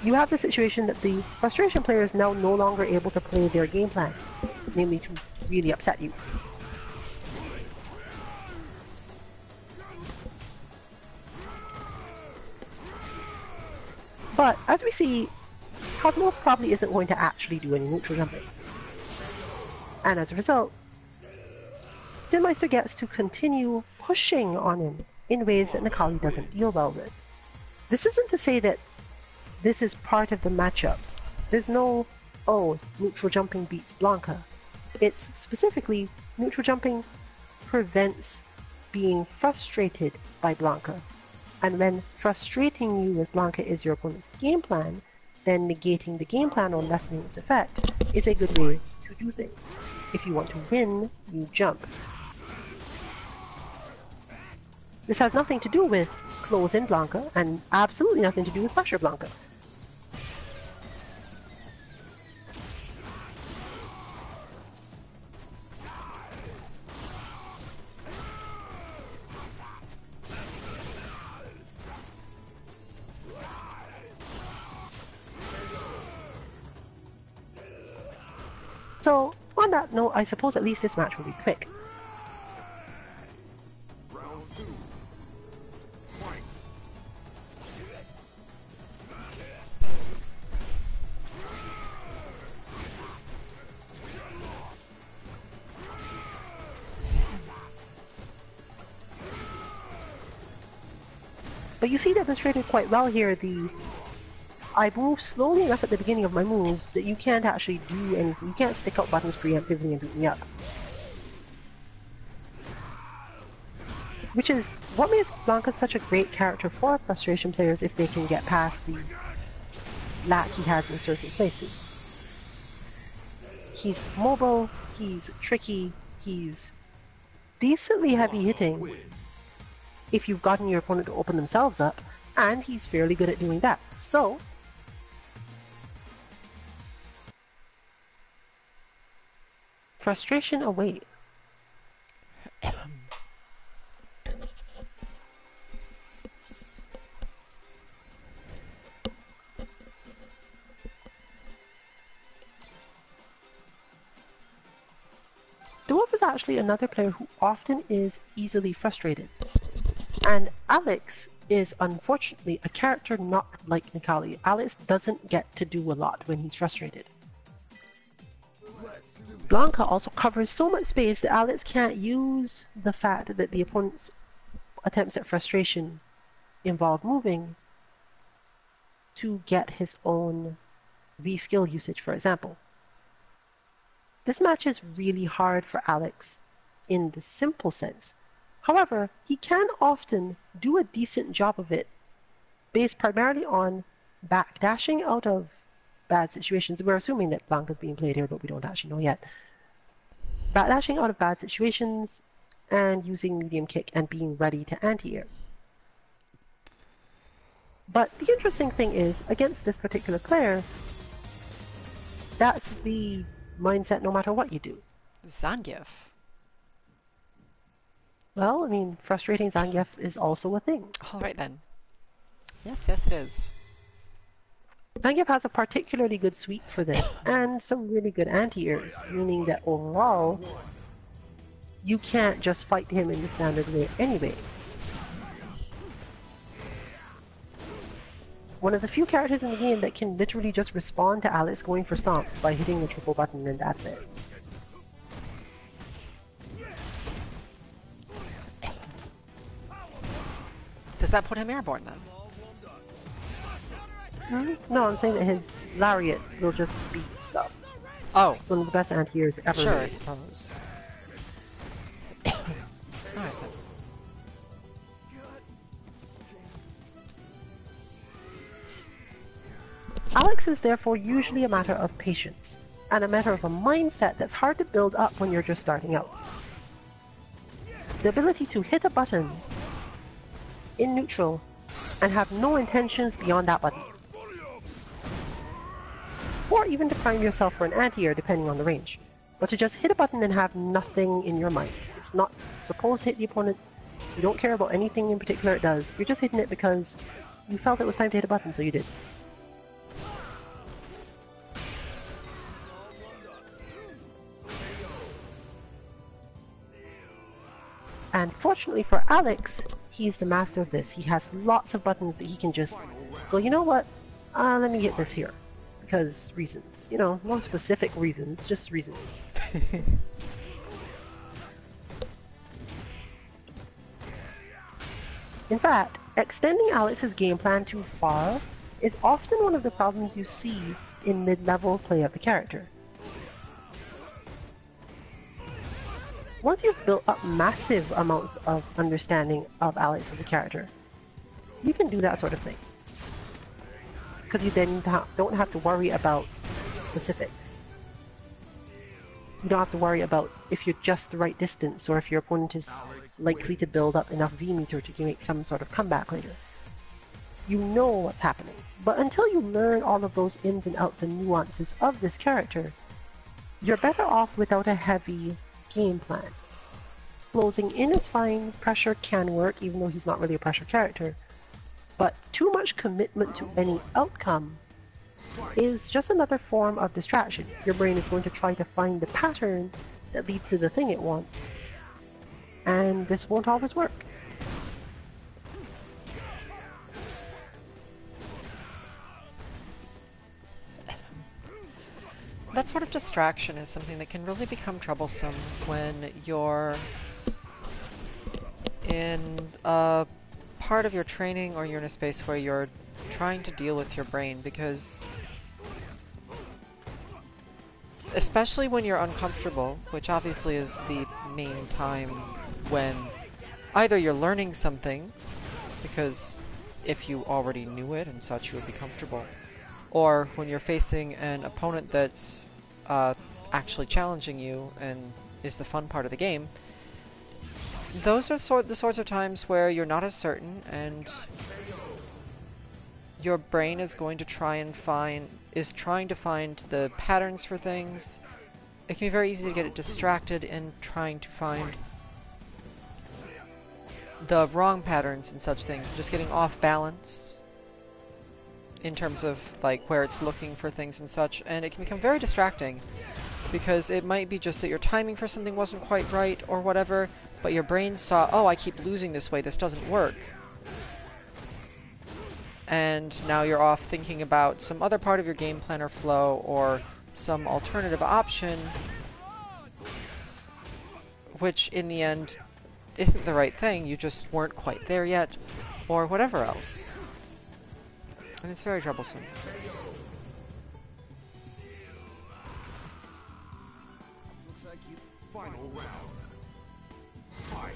You have the situation that the frustration player is now no longer able to play their game plan, namely to really upset you. But, as we see, Cosmo probably isn't going to actually do any neutral jumping. And as a result, Dinmeister gets to continue pushing on him in ways that Nikali doesn't deal well with. This isn't to say that this is part of the matchup. There's no, oh, neutral jumping beats Blanca. It's specifically, neutral jumping prevents being frustrated by Blanca. And when frustrating you with Blanca is your opponent's game plan, then negating the game plan or lessening its effect is a good way to do things. If you want to win, you jump. This has nothing to do with close in Blanca, and absolutely nothing to do with pressure Blanca. So, on that note, I suppose at least this match will be quick. Round 2. Fight. But you see demonstrated quite well here I move slowly enough at the beginning of my moves that you can't actually do anything. You can't stick out buttons preemptively and beat me up. Which is what makes Blanca such a great character for frustration players if they can get past the lack he has in certain places. He's mobile, he's tricky, he's decently heavy hitting if you've gotten your opponent to open themselves up, and he's fairly good at doing that. So, frustration away. is actually another player who often is easily frustrated. And Alex is unfortunately a character not like Nikali. Alex doesn't get to do a lot when he's frustrated. Blanca also covers so much space that Alex can't use the fact that the opponent's attempts at frustration involve moving to get his own V-skill usage, for example. This match is really hard for Alex in the simple sense. However, he can often do a decent job of it based primarily on backdashing out of bad situations. We're assuming that Blanca's being played here, but we don't actually know yet. Backdashing out of bad situations and using medium kick and being ready to anti-air. But the interesting thing is, against this particular player, that's the mindset no matter what you do. Zangief. Well, I mean, frustrating Zangief is also a thing. Alright then. Yes, yes it is. Zangief has a particularly good sweep for this, and some really good anti-airs, meaning that overall, you can't just fight him in the standard way anyway. One of the few characters in the game that can literally just respond to Alex going for stomp by hitting the triple button, and that's it. Does that put him airborne then? No, I'm saying that his lariat will just beat stuff. Oh. It's one of the best anti-airs ever Sure, made. I suppose. Alright then. Alex is therefore usually a matter of patience, and a matter of a mindset that's hard to build up when you're just starting out. The ability to hit a button in neutral and have no intentions beyond that button. Or even to prime yourself for an anti-air depending on the range. But to just hit a button and have nothing in your mind. It's not supposed to hit the opponent. You don't care about anything in particular it does. You're just hitting it because you felt it was time to hit a button, so you did. And fortunately for Alex, he's the master of this. He has lots of buttons that he can just go, you know what? Let me hit this here. Because reasons. You know, no specific reasons, just reasons. In fact, extending Alex's game plan too far is often one of the problems you see in mid-level play of the character. Once you've built up massive amounts of understanding of Alex as a character, you can do that sort of thing. Because you then don't have to worry about specifics. You don't have to worry about if you're just the right distance or if your opponent is likely to build up enough V-meter to make some sort of comeback later. You know what's happening. But until you learn all of those ins and outs and nuances of this character, you're better off without a heavy game plan. Closing in is fine, pressure can work even though he's not really a pressure character, but too much commitment to any outcome is just another form of distraction. Your brain is going to try to find the pattern that leads to the thing it wants, and this won't always work. That sort of distraction is something that can really become troublesome when you're in a part of your training or you're in a space where you're trying to deal with your brain, because especially when you're uncomfortable, which obviously is the main time when either you're learning something, because if you already knew it and such you would be comfortable, or when you're facing an opponent that's actually challenging you and is the fun part of the game. Those are the sorts of times where you're not as certain, and your brain is going to trying to find the patterns for things. It can be very easy to get it distracted in trying to find the wrong patterns and such things, just getting off balance in terms of like where it's looking for things and such, and it can become very distracting Because it might be just that your timing for something wasn't quite right or whatever, but your brain saw, oh, I keep losing this way, this doesn't work. And now you're off thinking about some other part of your game plan or flow or some alternative option, which in the end isn't the right thing, you just weren't quite there yet, or whatever else. And it's very troublesome. Looks like you. Final round. Fight.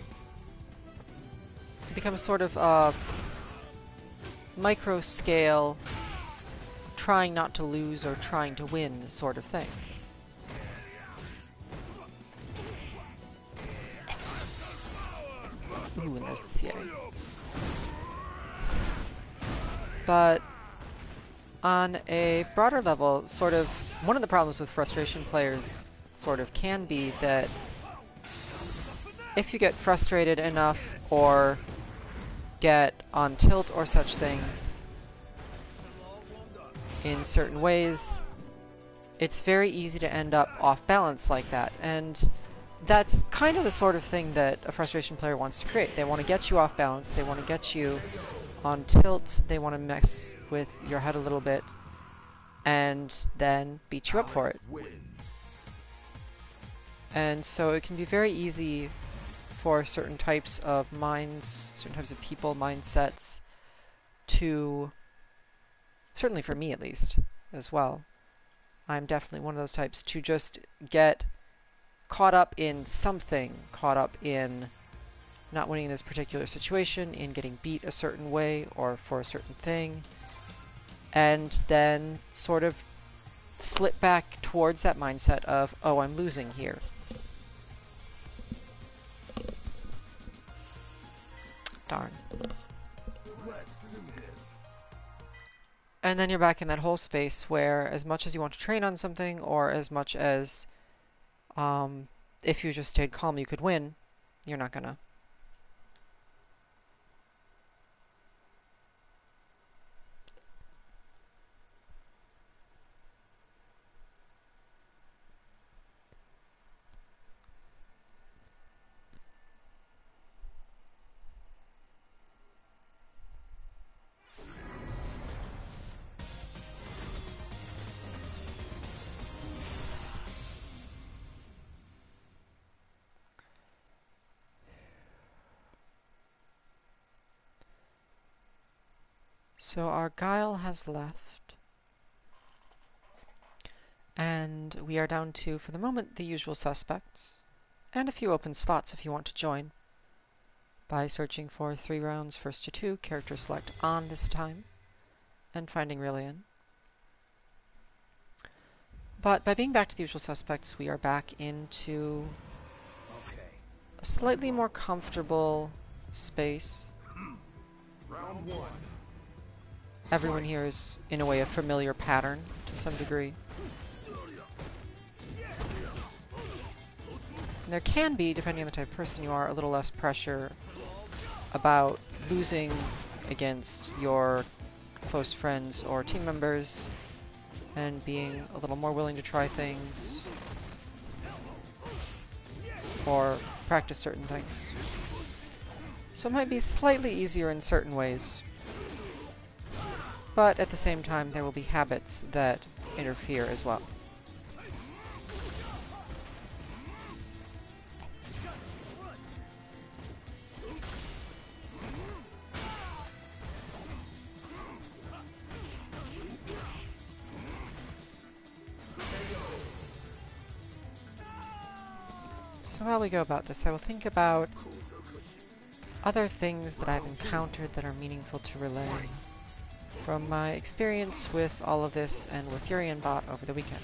It becomes sort of micro scale, trying not to lose or trying to win sort of thing. Ooh, and there's the CA. But on a broader level, sort of, one of the problems with frustration players sort of can be that if you get frustrated enough or get on tilt or such things in certain ways, it's very easy to end up off balance like that. And that's kind of the sort of thing that a frustration player wants to create. They want to get you off balance, they want to get you on tilt, they want to mess with your head a little bit, and then beat you up for it. And so it can be very easy for certain types of minds, certain types of people, mindsets, to, certainly for me at least, as well, I'm definitely one of those types, to just get caught up in something, caught up in not winning this particular situation, in getting beat a certain way or for a certain thing, and then sort of slip back towards that mindset of, oh, I'm losing here. Darn. And then you're back in that whole space where as much as you want to train on something, or as much as if you just stayed calm you could win, you're not gonna. So our guile has left, and we are down to, for the moment, the usual suspects, and a few open slots if you want to join, by searching for 3 rounds, first to 2, character select on this time, and finding Rillian. But by being back to the usual suspects, we are back into a slightly more comfortable space. Round 1. Everyone here is, in a way, a familiar pattern to some degree. And there can be, depending on the type of person you are, a little less pressure about losing against your close friends or team members, and being a little more willing to try things or practice certain things. So it might be slightly easier in certain ways. But at the same time, there will be habits that interfere as well. So while we go about this, I will think about other things that I've encountered that are meaningful to relay from my experience with all of this and with Urian Bot over the weekend.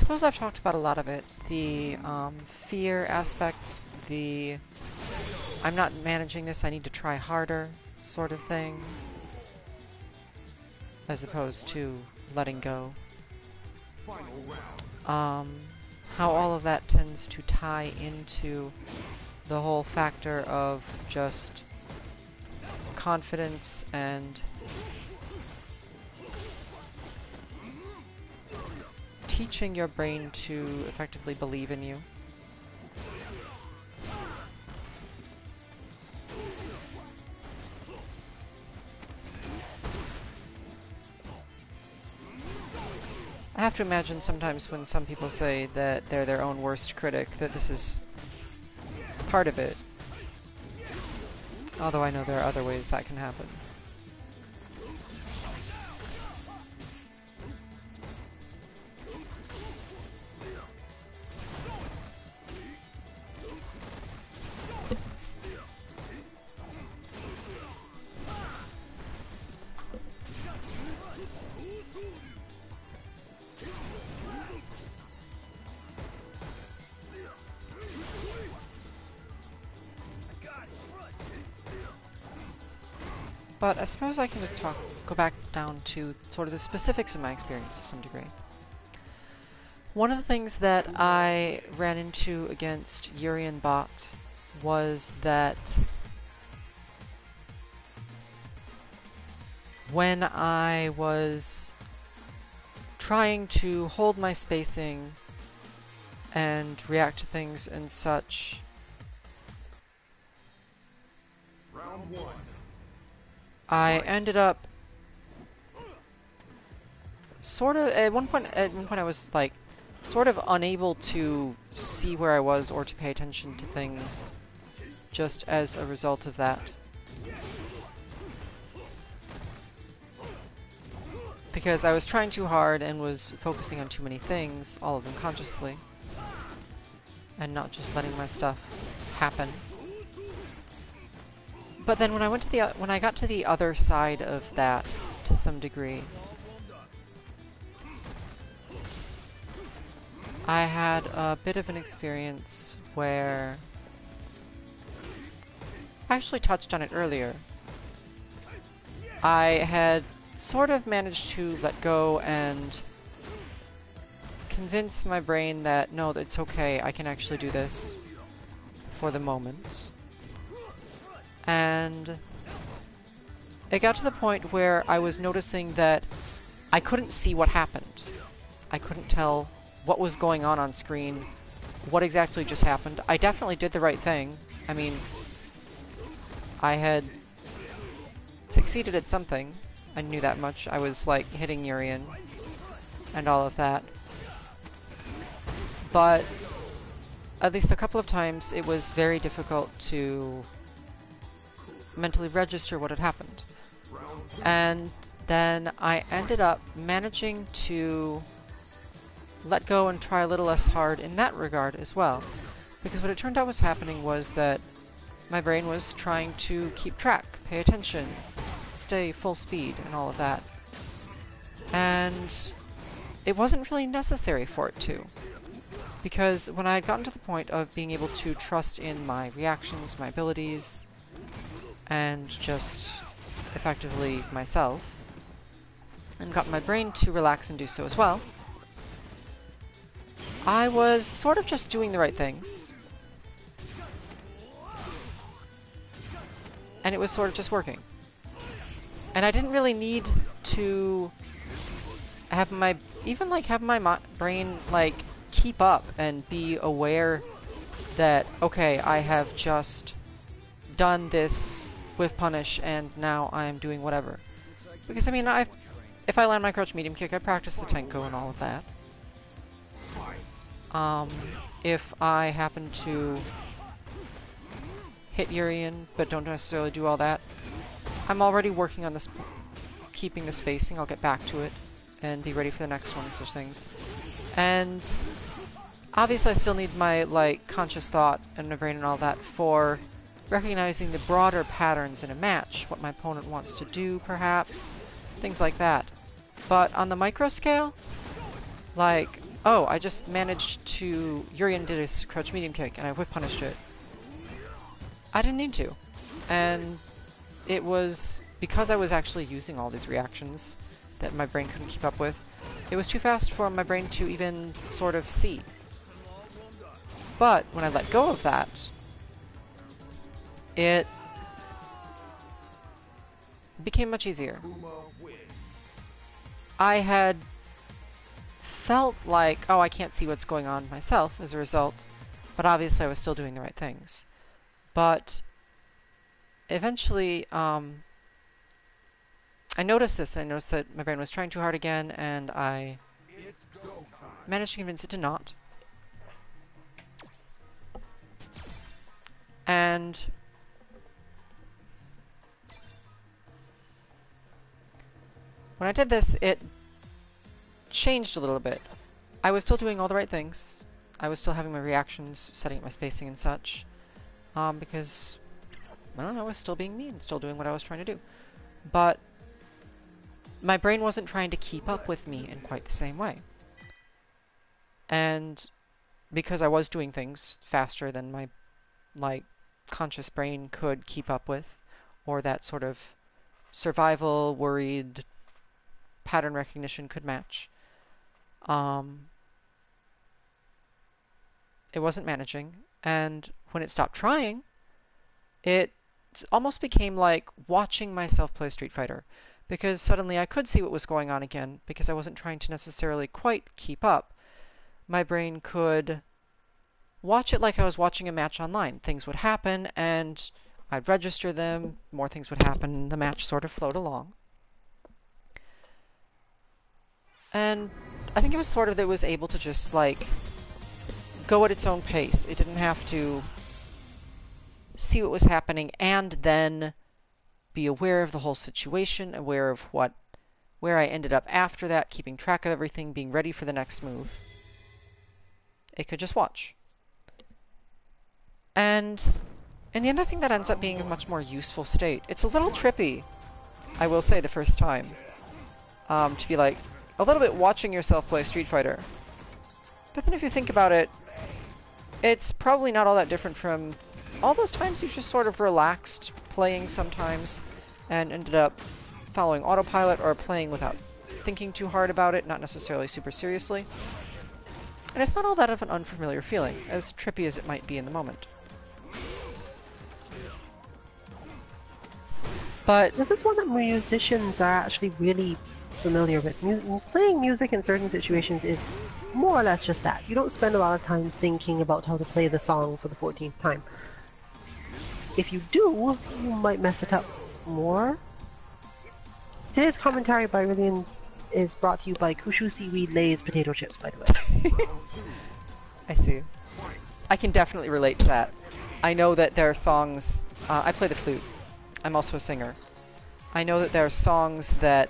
suppose I've talked about a lot of it. The fear aspects, the I'm not managing this, I need to try harder sort of thing, as opposed to letting go. How all of that tends to tie into the whole factor of just confidence and teaching your brain to effectively believe in you. I have to imagine sometimes when some people say that they're their own worst critic, that this is part of it. Although I know there are other ways that can happen. But I suppose I can just go back down to sort of the specifics of my experience to some degree. One of the things that I ran into against Yuri and Bot was that when I was trying to hold my spacing and react to things and such, Round one. I ended up sort of at one point I was like sort of unable to see where I was or to pay attention to things just as a result of that. Because I was trying too hard and was focusing on too many things, all of them consciously, and not just letting my stuff happen. But then when I went to when I got to the other side of that, to some degree, I had a bit of an experience where I actually touched on it earlier. I had sort of managed to let go and convince my brain that no, it's okay, I can actually do this for the moment. And it got to the point where I was noticing that I couldn't see what happened. I couldn't tell what was going on screen, what exactly just happened. I definitely did the right thing. I mean, I had succeeded at something. I knew that much. I was, like, hitting Urian and all of that. But at least a couple of times it was very difficult to mentally register what had happened. And then I ended up managing to let go and try a little less hard in that regard as well. Because what it turned out was happening was that my brain was trying to keep track, pay attention, stay full speed, and all of that. And it wasn't really necessary for it to. Because when I had gotten to the point of being able to trust in my reactions, my abilities, and just effectively myself, and got my brain to relax and do so as well, I was sort of just doing the right things. And it was sort of just working. And I didn't really need to have my, even like have my brain like keep up and be aware that, okay, I have just done this with punish and now I am doing whatever. Because I mean, if I land my crouch medium kick, I practice the Tenko and all of that. If I happen to hit Urian but don't necessarily do all that, I'm already working on this, keeping the spacing. I'll get back to it and be ready for the next one and such things. And obviously I still need my like conscious thought and my brain and all that for recognizing the broader patterns in a match, what my opponent wants to do perhaps, things like that. But on the micro scale, like oh, I just managed to... Urian did a crouch medium kick, and I whip punished it. I didn't need to. And it was because I was actually using all these reactions that my brain couldn't keep up with. It was too fast for my brain to even sort of see. But when I let go of that, it became much easier. I had felt like, oh, I can't see what's going on myself as a result, but obviously I was still doing the right things. But eventually, I noticed this, and I noticed that my brain was trying too hard again, and I managed to convince it to not. And when I did this, it changed a little bit. I was still doing all the right things. I was still having my reactions, setting up my spacing and such, because, well, I was still being me and still doing what I was trying to do. But my brain wasn't trying to keep up with me in quite the same way. And because I was doing things faster than my, like, conscious brain could keep up with, or that sort of survival, worried, pattern recognition could match, it wasn't managing, and when it stopped trying, it almost became like watching myself play Street Fighter, because suddenly I could see what was going on again, because I wasn't trying to necessarily quite keep up. My brain could watch it like I was watching a match online. Things would happen, and I'd register them, more things would happen, and the match sort of flowed along. And I think it was sort of that it was able to just, like, go at its own pace. It didn't have to see what was happening and then be aware of the whole situation, aware of where I ended up after that, keeping track of everything, being ready for the next move. It could just watch. And in the end, I think that ends up being a much more useful state. It's a little trippy, I will say, the first time, to be like, a little bit watching yourself play Street Fighter. But then if you think about it, it's probably not all that different from all those times you just sort of relaxed playing sometimes and ended up following autopilot or playing without thinking too hard about it, not necessarily super seriously. And it's not all that of an unfamiliar feeling, as trippy as it might be in the moment. But this is one that musicians are actually really familiar with. Playing music in certain situations is more or less just that. You don't spend a lot of time thinking about how to play the song for the 14th time. If you do, you might mess it up more. Today's commentary by Rillian is brought to you by Kushu Seaweed Lay's Potato Chips, by the way. I see. I can definitely relate to that. I know that there are songs... I play the flute. I'm also a singer. I know that there are songs that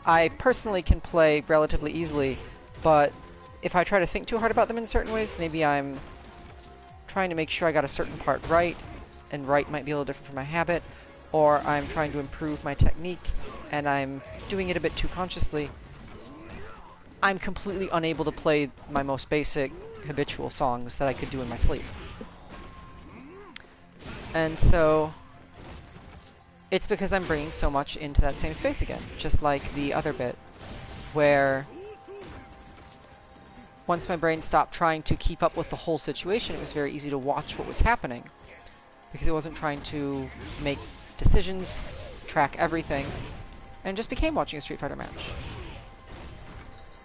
I personally can play relatively easily, but if I try to think too hard about them in certain ways, maybe I'm trying to make sure I got a certain part right, and right might be a little different from my habit, or I'm trying to improve my technique, and I'm doing it a bit too consciously, I'm completely unable to play my most basic, habitual songs that I could do in my sleep. And so it's because I'm bringing so much into that same space again, just like the other bit, where once my brain stopped trying to keep up with the whole situation, it was very easy to watch what was happening, because it wasn't trying to make decisions, track everything, and just became watching a Street Fighter match.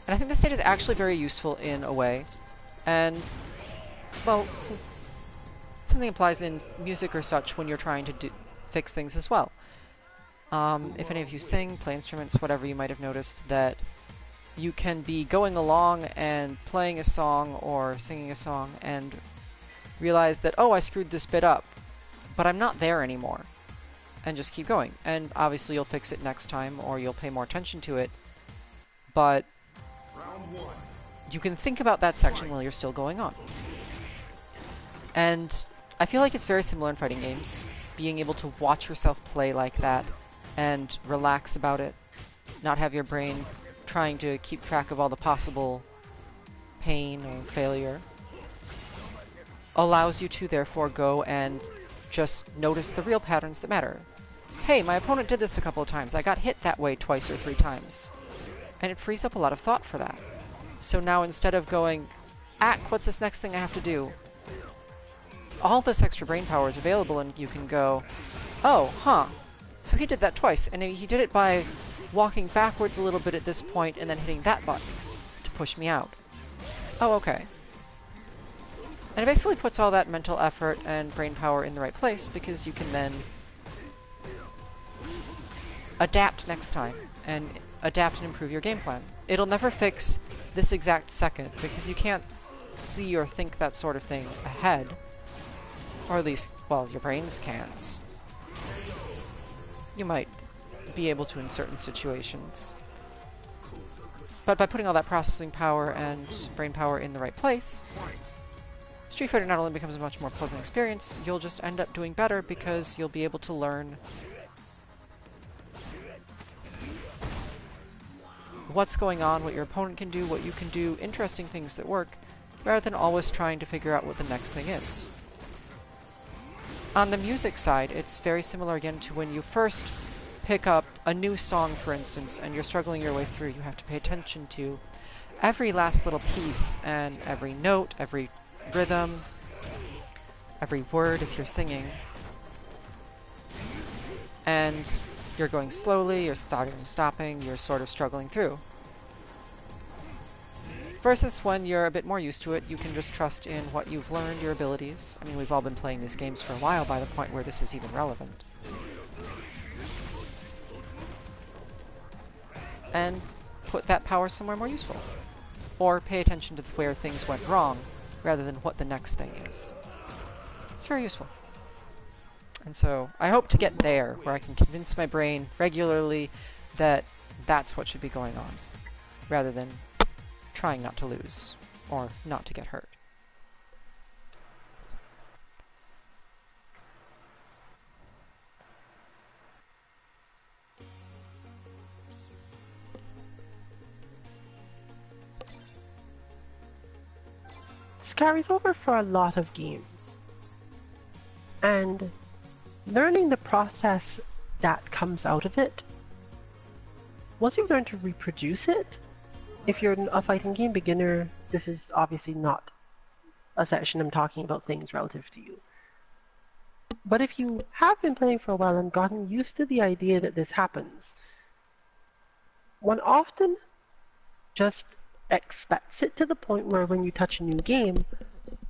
And I think this state is actually very useful in a way, and, well, something applies in music or such when you're trying to fix things as well. If any of you sing, play instruments, whatever, you might have noticed that you can be going along and playing a song or singing a song and realize that, oh, I screwed this bit up, but I'm not there anymore, and just keep going. And obviously you'll fix it next time, or you'll pay more attention to it, but you can think about that section while you're still going on. And I feel like it's very similar in fighting games, being able to watch yourself play like that and relax about it, not have your brain trying to keep track of all the possible pain or failure allows you to therefore go and just notice the real patterns that matter. Hey, my opponent did this a couple of times. I got hit that way twice or 3 times. And it frees up a lot of thought for that. So now instead of going, what's this next thing I have to do? All this extra brain power is available and you can go, oh, huh. So he did that twice, and he did it by walking backwards a little bit at this point and then hitting that button to push me out. Oh, okay. And it basically puts all that mental effort and brain power in the right place because you can then adapt next time and adapt and improve your game plan. It'll never fix this exact second because you can't see or think that sort of thing ahead. Or at least, well, your brains can't. You might be able to in certain situations. But by putting all that processing power and brain power in the right place, Street Fighter not only becomes a much more pleasant experience, you'll just end up doing better because you'll be able to learn what's going on, what your opponent can do, what you can do, interesting things that work, rather than always trying to figure out what the next thing is. On the music side, it's very similar again to when you first pick up a new song, for instance, and you're struggling your way through. You have to pay attention to every last little piece and every note, every rhythm, every word if you're singing. And you're going slowly, you're starting and stopping, you're sort of struggling through. Versus when you're a bit more used to it, you can just trust in what you've learned, your abilities. I mean, we've all been playing these games for a while by the point where this is even relevant. And put that power somewhere more useful. Or pay attention to where things went wrong, rather than what the next thing is. It's very useful. And so, I hope to get there, where I can convince my brain regularly that that's what should be going on, rather than trying not to lose, or not to get hurt. This carries over for a lot of games. And learning the process that comes out of it, once you've learned to reproduce it, if you're a fighting game beginner, this is obviously not a session I'm talking about things relative to you. But if you have been playing for a while and gotten used to the idea that this happens, one often just expects it to the point where when you touch a new game,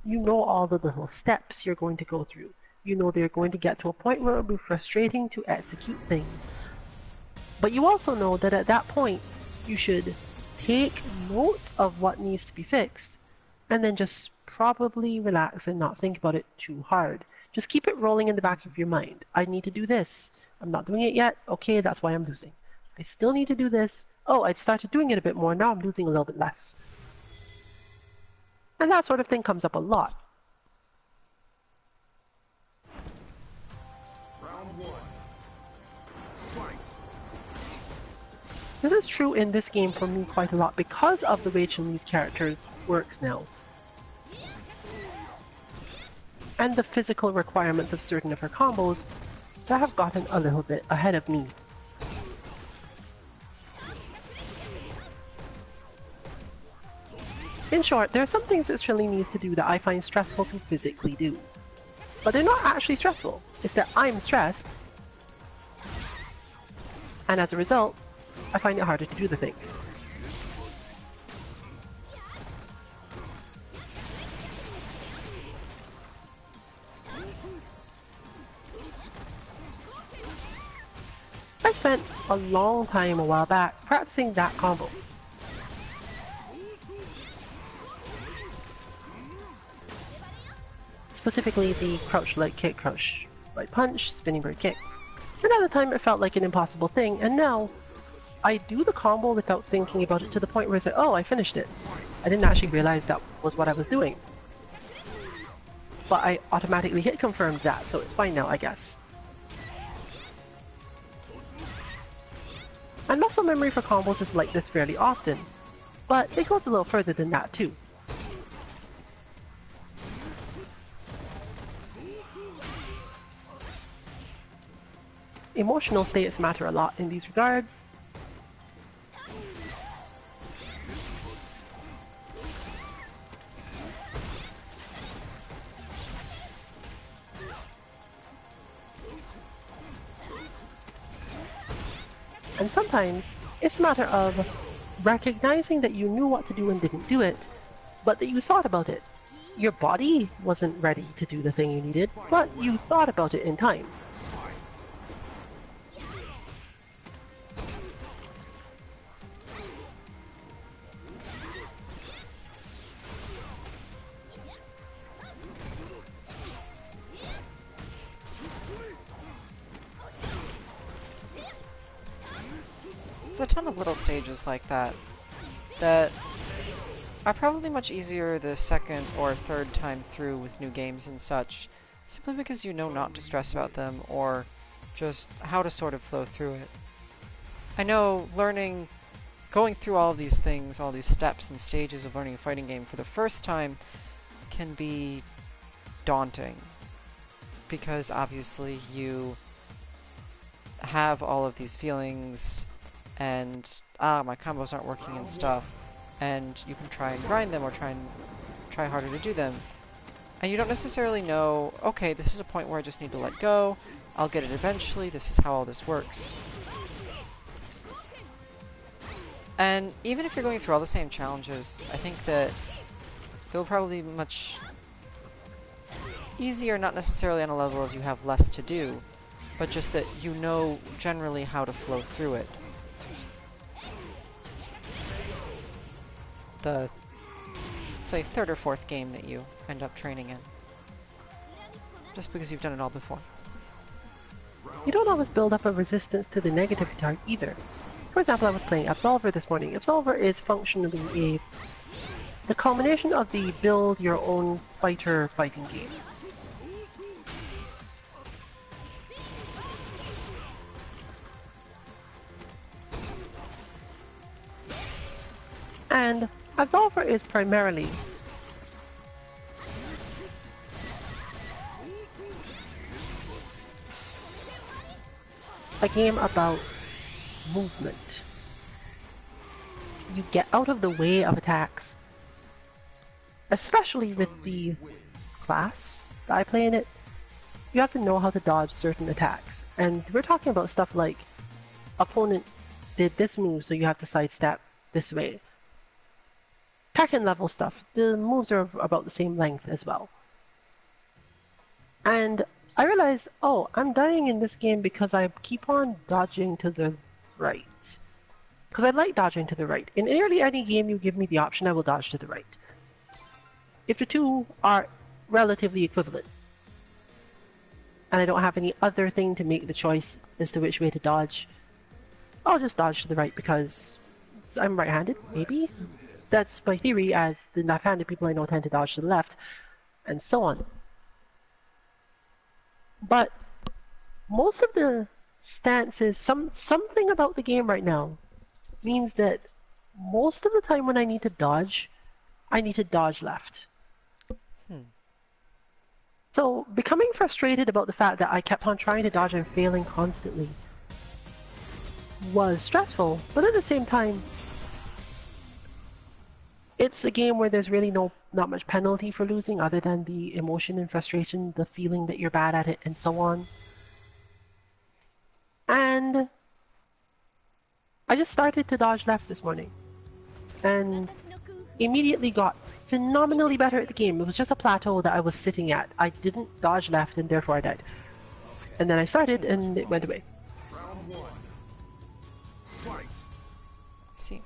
you know all the little steps you're going to go through. You know they're going to get to a point where it'll be frustrating to execute things. But you also know that at that point, you should take note of what needs to be fixed, and then just probably relax and not think about it too hard. Just keep it rolling in the back of your mind. I need to do this. I'm not doing it yet. Okay, that's why I'm losing. I still need to do this. Oh, I started doing it a bit more. Now I'm losing a little bit less. And that sort of thing comes up a lot. Round 1. Fight. This is true in this game for me quite a lot because of the way Chun-Li's characters works now. And the physical requirements of certain of her combos that have gotten a little bit ahead of me. In short, there are some things that Chun-Li needs to do that I find stressful to physically do. But they're not actually stressful. It's that I'm stressed, and as a result, I find it harder to do the things. I spent a long time a while back practicing that combo. Specifically the crouch light kick, crouch light punch, spinning bird kick. And at the time it felt like an impossible thing, and now I do the combo without thinking about it to the point where it's like, oh, I finished it. I didn't actually realize that was what I was doing. But I automatically hit confirmed that, so it's fine now, I guess. And muscle memory for combos is like this fairly often, but it goes a little further than that too. emotional states matter a lot in these regards. And sometimes it's a matter of recognizing that you knew what to do and didn't do it, but that you thought about it. Your body wasn't ready to do the thing you needed, but you thought about it in time. There's a ton of little stages like that that are probably much easier the second or third time through with new games and such, simply because you know not to stress about them or just how to sort of flow through it. I know going through all of these things, all these steps and stages of learning a fighting game for the first time can be daunting, because obviously you have all of these feelings and my combos aren't working and stuff, and you can try and grind them or try harder to do them, and you don't necessarily know, okay, this is a point where I just need to let go, I'll get it eventually, this is how all this works. And even if you're going through all the same challenges, I think that it'll probably be much easier, not necessarily on a level of you have less to do, but just that you know generally how to flow through it. The, say, third or fourth game that you end up training in. Just because you've done it all before. You don't always build up a resistance to the negativity type either. For example, I was playing Absolver this morning. Absolver is functionally the culmination of the build your own fighter fighting game. And Absolver is primarily a game about movement. You get out of the way of attacks. Especially with the class that I play in it, you have to know how to dodge certain attacks. And we're talking about stuff like, opponent did this move, so you have to sidestep this way. Tekken level stuff, the moves are about the same length as well. And I realized, oh, I'm dying in this game because I keep on dodging to the right. Because I like dodging to the right. In nearly any game you give me the option, I will dodge to the right. If the two are relatively equivalent, and I don't have any other thing to make the choice as to which way to dodge, I'll just dodge to the right because I'm right-handed, maybe? That's my theory, as the left-handed people I know tend to dodge to the left, and so on. But most of the stances, something about the game right now means that most of the time when I need to dodge left. So becoming frustrated about the fact that I kept on trying to dodge and failing constantly was stressful, but at the same time, it's a game where there's really not much penalty for losing other than the emotion and frustration, the feeling that you're bad at it, and so on. And I just started to dodge left this morning, and immediately got phenomenally better at the game. It was just a plateau that I was sitting at. I didn't dodge left, and therefore I died. And then I started, and it went away. Round one. Fight. See.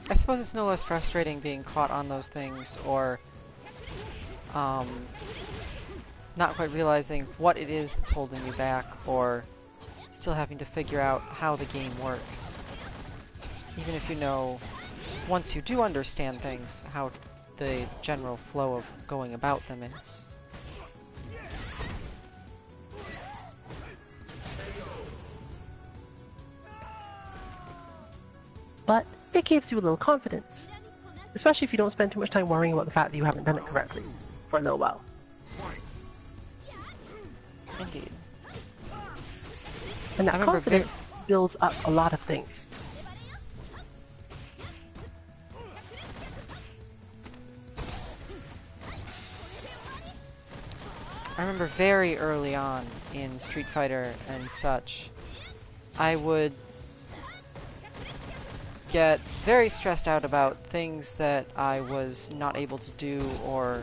I suppose it's no less frustrating being caught on those things, or not quite realizing what it is that's holding you back, or still having to figure out how the game works. Even if you know, once you do understand things, how the general flow of going about them is. But it gives you a little confidence. Especially if you don't spend too much time worrying about the fact that you haven't done it correctly for a little while. Indeed. And that confidence builds up a lot of things. I remember very early on in Street Fighter and such, I would get very stressed out about things that I was not able to do or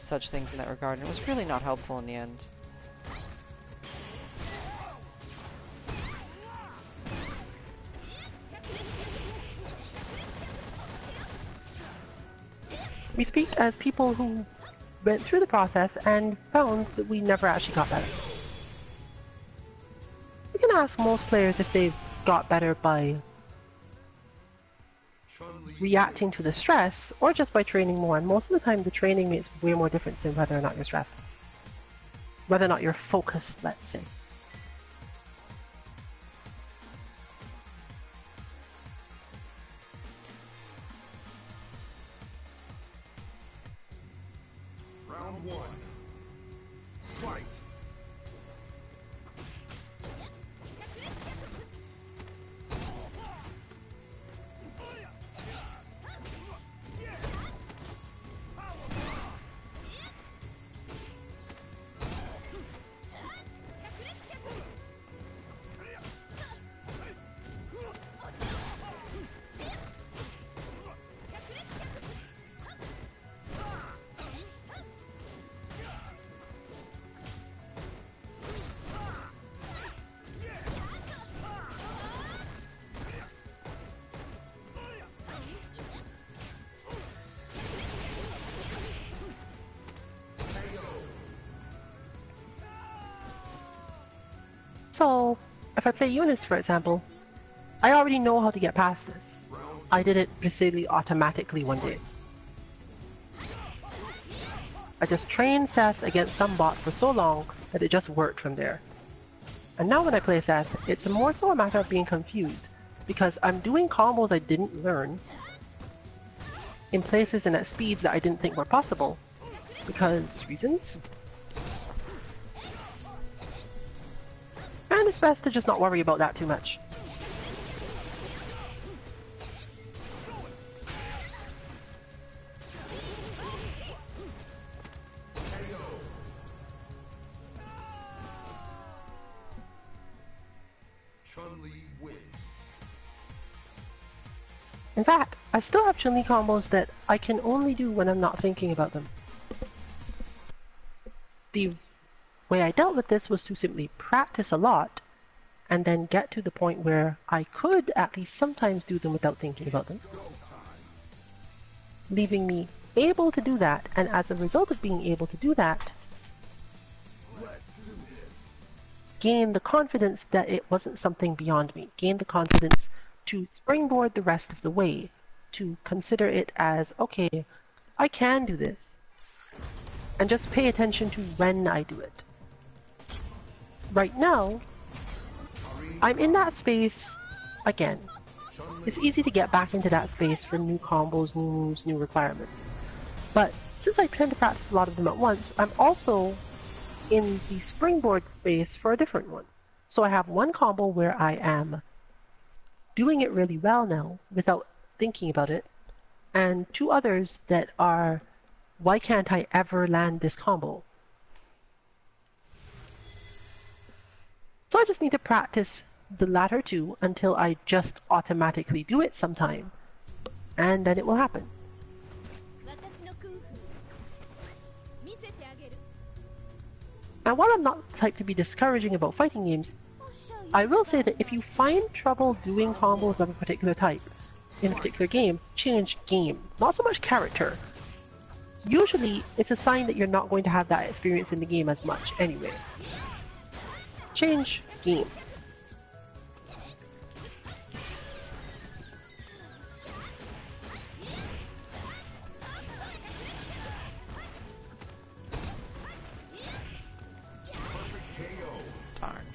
such things in that regard, and it was really not helpful in the end. We speak as people who went through the process and found that we never actually got better. We can ask most players if they've got better by reacting to the stress or just by training more, and most of the time the training makes way more difference than whether or not you're stressed. Whether or not you're focused, let's say. Round one. Fight. So, if I play Eunice, for example, I already know how to get past this. I did it basically automatically one day. I just trained Seth against some bot for so long that it just worked from there. And now when I play Seth, it's more so a matter of being confused, because I'm doing combos I didn't learn in places and at speeds that I didn't think were possible, because reasons. And it's best to just not worry about that too much. In fact, I still have Chun-Li combos that I can only do when I'm not thinking about them. The way I dealt with this was to simply practice a lot and then get to the point where I could at least sometimes do them without thinking about them, leaving me able to do that, and as a result of being able to do that, gain the confidence that it wasn't something beyond me, gain the confidence to springboard the rest of the way, to consider it as, okay, I can do this, and just pay attention to when I do it. Right now, I'm in that space again. It's easy to get back into that space for new combos, new moves, new requirements. But since I tend to practice a lot of them at once, I'm also in the springboard space for a different one. So I have one combo where I am doing it really well now without thinking about it, and two others that are, why can't I ever land this combo? So I just need to practice the latter two until I just automatically do it sometime, and then it will happen. And while I'm not the type to be discouraging about fighting games, I will say that if you find trouble doing combos of a particular type in a particular game, change game, not so much character. Usually, it's a sign that you're not going to have that experience in the game as much anyway. Change game. Darn.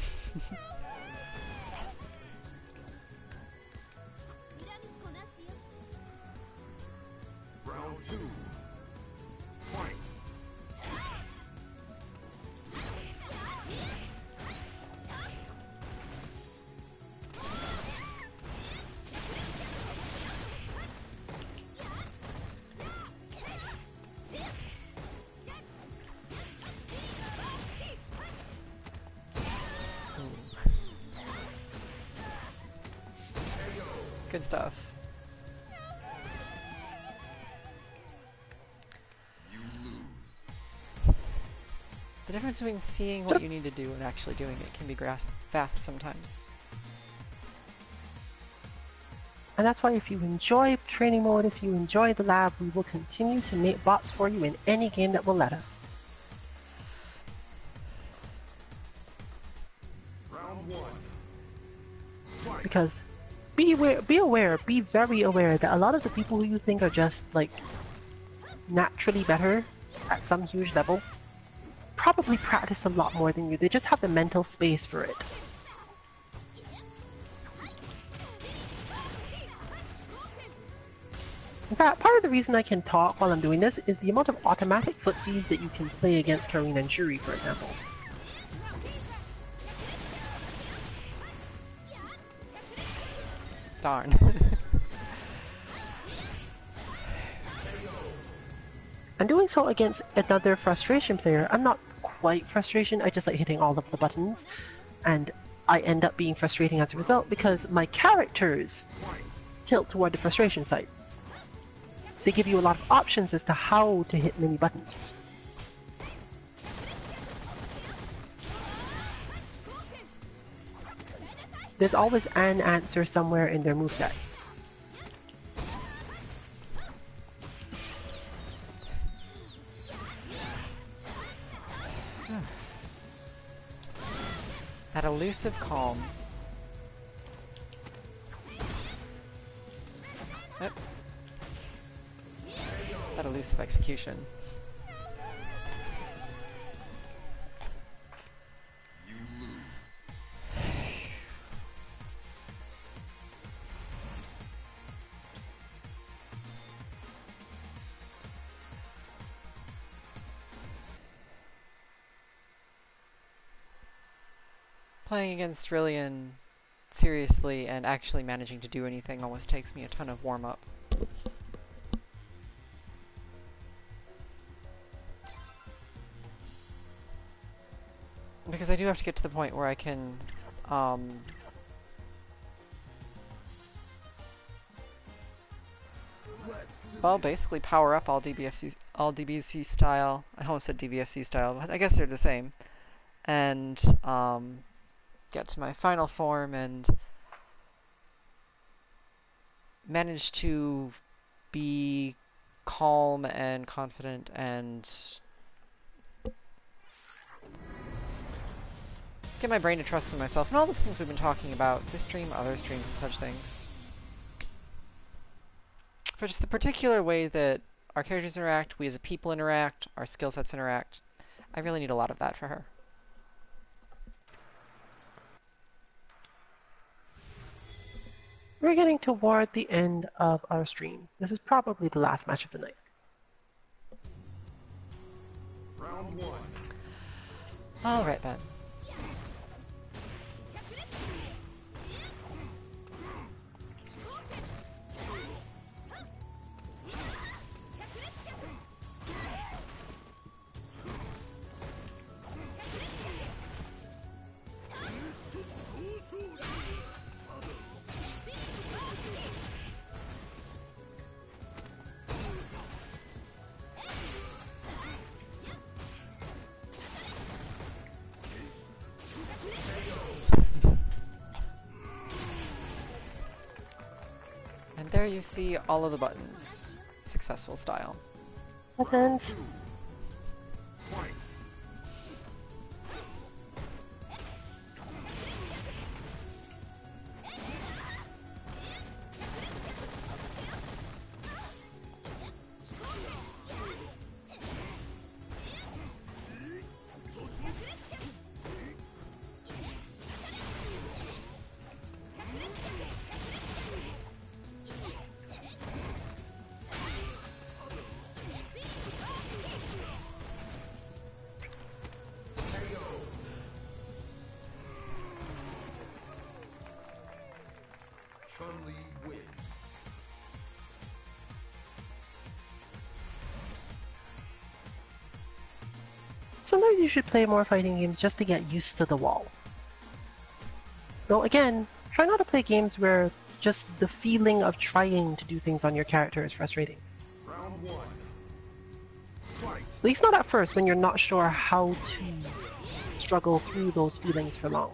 Good stuff. You lose. The difference between seeing what you need to do and actually doing it can be fast sometimes. And that's why if you enjoy training mode, if you enjoy the lab, we will continue to make bots for you in any game that will let us. Round one. Fight. Because be very aware that a lot of the people who you think are just like naturally better at some huge level probably practice a lot more than you. They just have the mental space for it. In fact, part of the reason I can talk while I'm doing this is the amount of automatic footsies that you can play against Karina and Shuri, for example. Darn. I'm doing so against another frustration player. I'm not quite frustration, I just like hitting all of the buttons. And I end up being frustrating as a result because my characters tilt toward the frustration side. They give you a lot of options as to how to hit many buttons. There's always an answer somewhere in their moveset. That elusive calm. Yep. That elusive execution. You lose. Playing against Rillian seriously and actually managing to do anything almost takes me a ton of warm-up. Because I do have to get to the point where I can, well, basically power up all DBFC style. I almost said DBFC style, but I guess they're the same. And, get to my final form and manage to be calm and confident and get my brain to trust in myself and all those things we've been talking about this stream, other streams, and such things. For just the particular way that our characters interact, we as a people interact, our skill sets interact, I really need a lot of that for her. We're getting toward the end of our stream. This is probably the last match of the night. Round one. Alright then. And there you see all of the buttons. Successful style. Buttons. Fight. Chun-Li wins. Sometimes you should play more fighting games just to get used to the wall. Though again, try not to play games where just the feeling of trying to do things on your character is frustrating. Round one. Fight. At least not at first when you're not sure how to struggle through those feelings for long.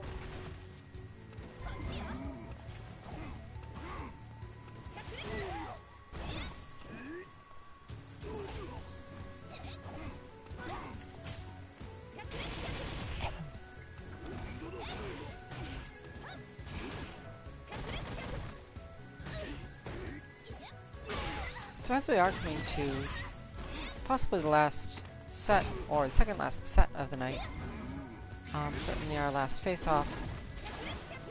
So as we are coming to possibly the last set, or the second last set of the night, certainly our last face-off,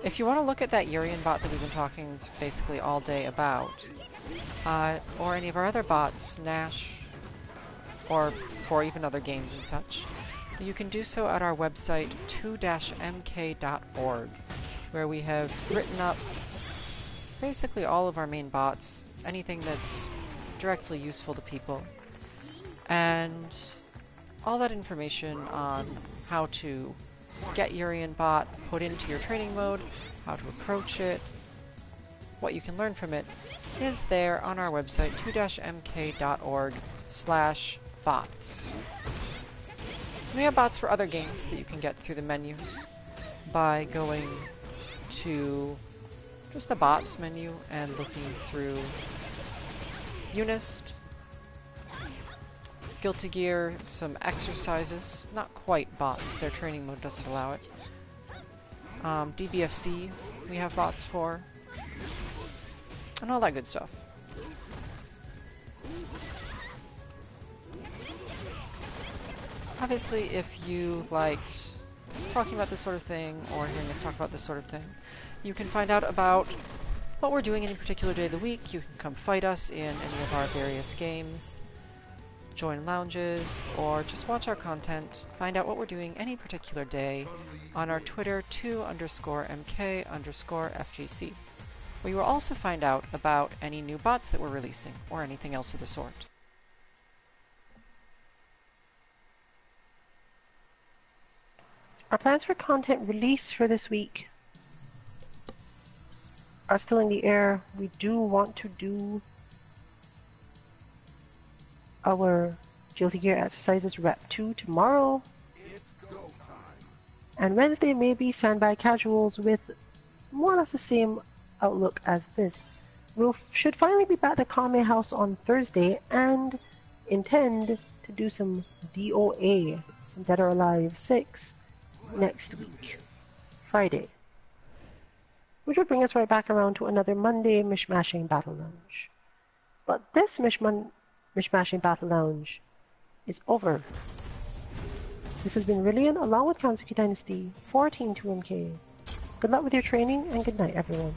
if you want to look at that Urian bot that we've been talking basically all day about, or any of our other bots, Nash, or for even other games and such, you can do so at our website 2-mk.org, where we have written up basically all of our main bots, anything that's directly useful to people, and all that information on how to get Urian bot put into your training mode, how to approach it, what you can learn from it, is there on our website 2-mk.org/bots. We have bots for other games that you can get through the menus by going to just the bots menu and looking through Unist, Guilty Gear, some exercises, not quite bots, their training mode doesn't allow it. DBFC we have bots for, and all that good stuff. Obviously, if you liked talking about this sort of thing, or hearing us talk about this sort of thing, you can find out about what we're doing any particular day of the week. You can come fight us in any of our various games, join lounges, or just watch our content, find out what we're doing any particular day on our Twitter 2_MK_FGC, where you will also find out about any new bots that we're releasing, or anything else of the sort. Our plans for content release for this week are still in the air. We do want to do our Guilty Gear exercises Rep 2 tomorrow. It's go time. And Wednesday may be Sandbag Casuals with more or less the same outlook as this. We should finally be back at Kame House on Thursday and intend to do some DOA, some Dead or Alive 6, next week, Friday. Which will bring us right back around to another Monday Mishmashing Battle Lounge. But this Mishmashing Battle Lounge is over. This has been Rillian along with Kanzuki Dynasty for Team 2MK. Good luck with your training and good night, everyone.